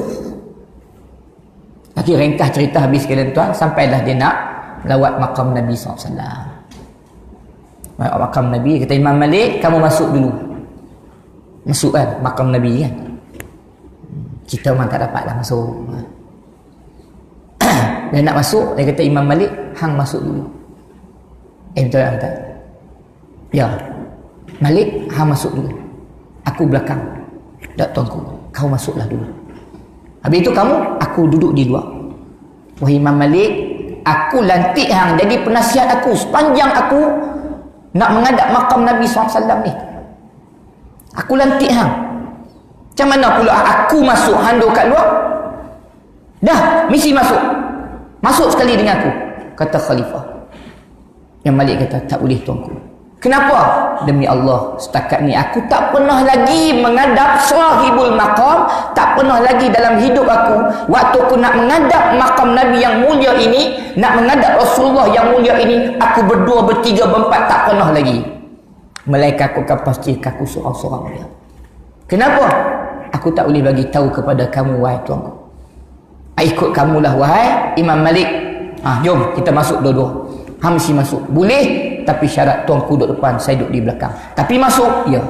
Lagi ringkas cerita habis sekalian tuan, sampailah dia nak lawat makam Nabi SAW. Makam Nabi, kata Imam Malik, kamu masuk dulu. Masuk kan, makam Nabi kan. Kita memang tak dapat lah masuk. Dia nak masuk, dia kata Imam Malik, hang masuk dulu. Betul tak kata? Ya, Malik, hang masuk dulu. Aku belakang. Tak tuanku, kau masuklah dulu. Habis itu kamu, aku duduk di luar. Wahai Imam Malik, aku lantik hang jadi penasihat aku sepanjang aku nak menghadap makam Nabi SAW ni. Aku lantik hang. Macam mana pula aku masuk, hang duduk kat luar? Dah, mesti masuk. Masuk sekali dengan aku, kata khalifah. Yang Malik kata, tak boleh tuanku. Kenapa? Demi Allah, setakat ni aku tak pernah lagi menghadap sahibul maqam, tak pernah lagi dalam hidup aku, waktu aku nak menghadap makam Nabi yang mulia ini, nak menghadap Rasulullah yang mulia ini, aku berdua, bertiga, berempat, tak pernah lagi. Melainkan aku akan pastikan aku seorang-seorang dia. Kenapa? Aku tak boleh bagi tahu kepada kamu, wahai tuanku. Ikut kamulah, wahai Imam Malik. Jom kita masuk dua-dua. Hang mesti masuk. Boleh, tapi syarat tuanku duduk depan, saya duduk di belakang. Tapi masuk, ya.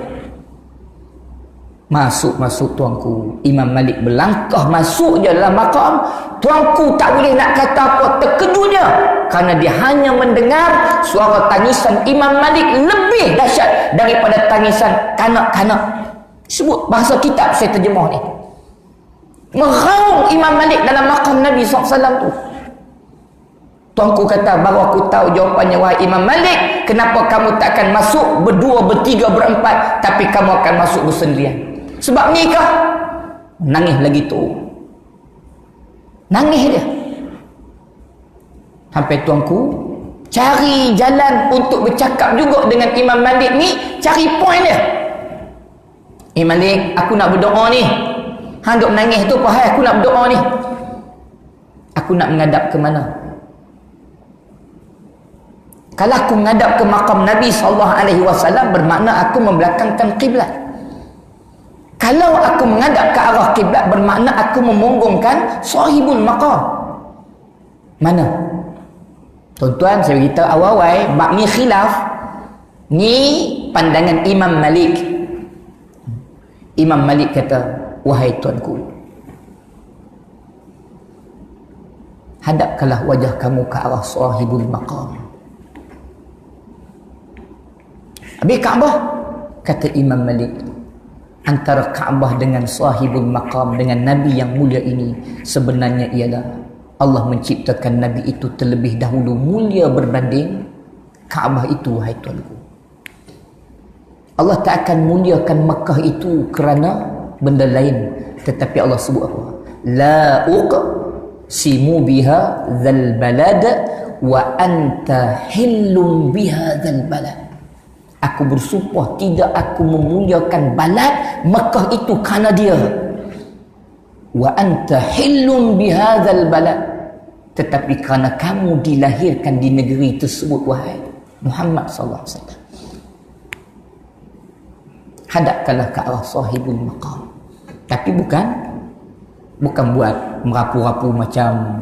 Masuk tuanku. Imam Malik berlangkah masuk je dalam makam. Tuanku tak boleh nak kata apa, terkejut dia. Kerana dia hanya mendengar suara tangisan Imam Malik lebih dahsyat daripada tangisan kanak-kanak. Sebut bahasa kitab saya terjemah ni. Meraung Imam Malik dalam makam Nabi SAW tu. Tuanku kata, baru aku tahu jawapannya, wahai Imam Malik, kenapa kamu takkan masuk berdua, bertiga, berempat, tapi kamu akan masuk bersendirian. Sebab ni kah? Nangis lagi tu. Nangis dia. Sampai tuanku cari jalan untuk bercakap juga dengan Imam Malik ni, cari point dia. Imam Malik, aku nak berdoa ni. Hang duk nangis tu, pahal aku nak berdoa ni. Aku nak menghadap ke mana? Kalau aku menghadap ke makam Nabi SAW, bermakna aku membelakangkan kiblat. Kalau aku menghadap ke arah kiblat, bermakna aku memonggongkan sahibul maqam. Mana? Tuan-tuan, saya beritahu awal-awal, bab ni khilaf. Ni pandangan Imam Malik. Imam Malik kata, wahai tuanku, hadapkanlah wajah kamu ke arah sahibul maqam. Habis Kaabah, kata Imam Malik, antara Kaabah dengan sahibul maqam, dengan Nabi yang mulia ini, sebenarnya ialah Allah menciptakan Nabi itu terlebih dahulu mulia berbanding Kaabah itu, wahai tuanku. Allah tak akan muliakan Makkah itu kerana benda lain, tetapi Allah sebut apa? La uqsimu biha dzal balad wa anta hillum biha dzal balad. Aku bersumpah tidak aku memuliakan balad Makkah itu kerana dia. Wa anta hillum bihadzal balad. tetapi kerana kamu dilahirkan di negeri tersebut, wahai Muhammad sallallahu alaihi wasallam, hadapkanlah ke arah sahibul maqam. Tapi bukan buat merapu-rapu macam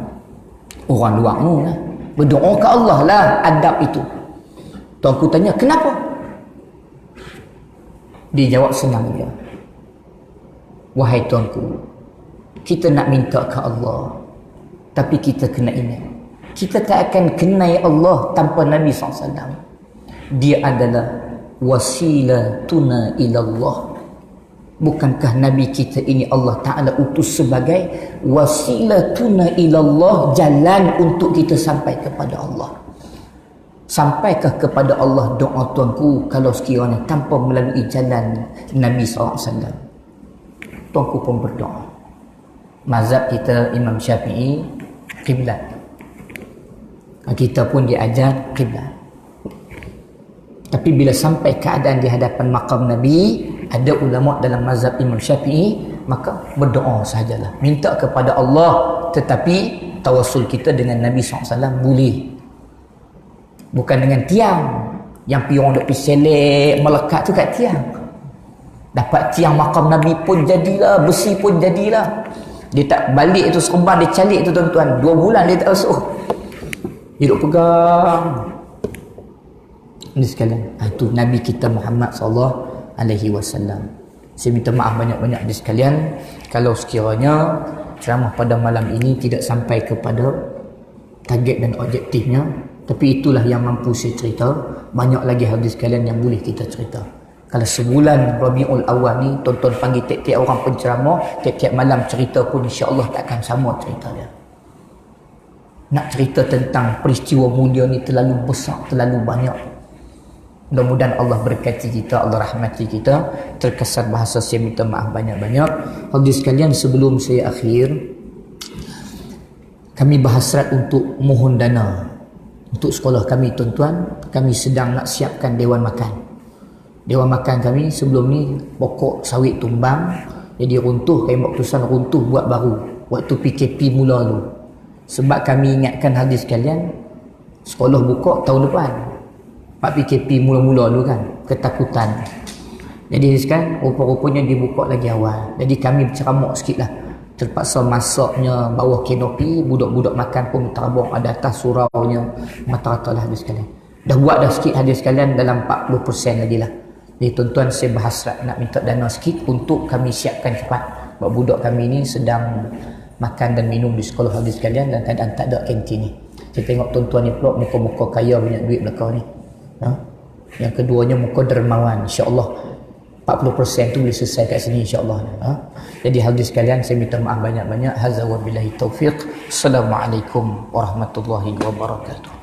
orang luar ni lah. Berdoa ke Allah lah, adab itu. Tuanku tanya, kenapa? Dia jawab senang je. Wahai tuanku, kita nak minta ke Allah, tapi kita kena ingat, kita tak akan kenal Allah tanpa Nabi SAW. Dia adalah wasilatuna ilallah. Bukankah Nabi kita ini Allah Ta'ala utus sebagai wasilatuna ilallah, jalan untuk kita sampai kepada Allah. Sampaikah kepada Allah doa tuanku kalau sekiranya tanpa melalui jalan Nabi SAW? Tuanku pun berdoa. Mazhab kita Imam Syafi'i qiblat. Kita pun diajar qiblat. Tapi bila sampai keadaan di hadapan maqam Nabi, ada ulama dalam mazhab Imam Syafi'i, maka berdoa sahajalah. Minta kepada Allah, tetapi tawassul kita dengan Nabi SAW boleh. Bukan dengan tiang. Yang pion duk pergi selek, melekat tu kat tiang. Dapat tiang maqam Nabi pun jadilah, besi pun jadilah. Dia tak balik tu serban, dia calik tu tuan-tuan. 2 bulan dia tak basuh. Dia duk pegang. Ini sekalian, itu Nabi kita Muhammad sallallahu alaihi wasallam. Saya minta maaf banyak-banyak di sekalian kalau sekiranya ceramah pada malam ini tidak sampai kepada target dan objektifnya, tapi itulah yang mampu saya cerita. Banyak lagi hadis sekalian yang boleh kita cerita. Kalau sebulan Rabiul Awal ni tonton panggil tiap-tiap orang penceramah, tiap-tiap malam cerita pun insya-Allah takkan sama cerita dia. Nak cerita tentang peristiwa mulia ni terlalu besar, terlalu banyak. Mudah-mudahan Allah berkati kita, Allah rahmati kita. Terkesan bahasa saya minta maaf banyak-banyak. Hadis sekalian, sebelum saya akhir, kami berhasrat untuk mohon dana untuk sekolah kami tuan-tuan. Kami sedang nak siapkan dewan makan. Dewan makan kami sebelum ni pokok sawit tumbang, jadi runtuh, kami keputusan runtuh buat baru waktu PKP mula dulu. Sebab kami ingatkan hadis sekalian, sekolah buka tahun depan. Pak PKP mula-mula dulu kan, ketakutan. Jadi sekarang rupa-rupanya dibuka lagi awal. Jadi kami berceramuk sikit lah. Terpaksa masaknya bawah kanopi, budak-budak makan pun terabung, ada atas suraunya, mata-mata lah hadis sekalian. Dah buat dah sikit hadis sekalian, dalam 40% lagi lah. Jadi tuan-tuan, saya berhasrat nak minta dana sikit untuk kami siapkan cepat. Sebab budak kami ni sedang makan dan minum di sekolah hadis sekalian dan keadaan tak ada kantin ni. Saya tengok tuan-tuan ni pula muka-muka kaya, banyak duit belakang ni. Yang keduanya muka dermawan, insya-Allah 40% tu boleh selesai kat sini insya-Allah. Jadi hadis sekalian, saya minta maaf banyak-banyak. Hadza wa billahi taufiq. Assalamualaikum warahmatullahi wabarakatuh.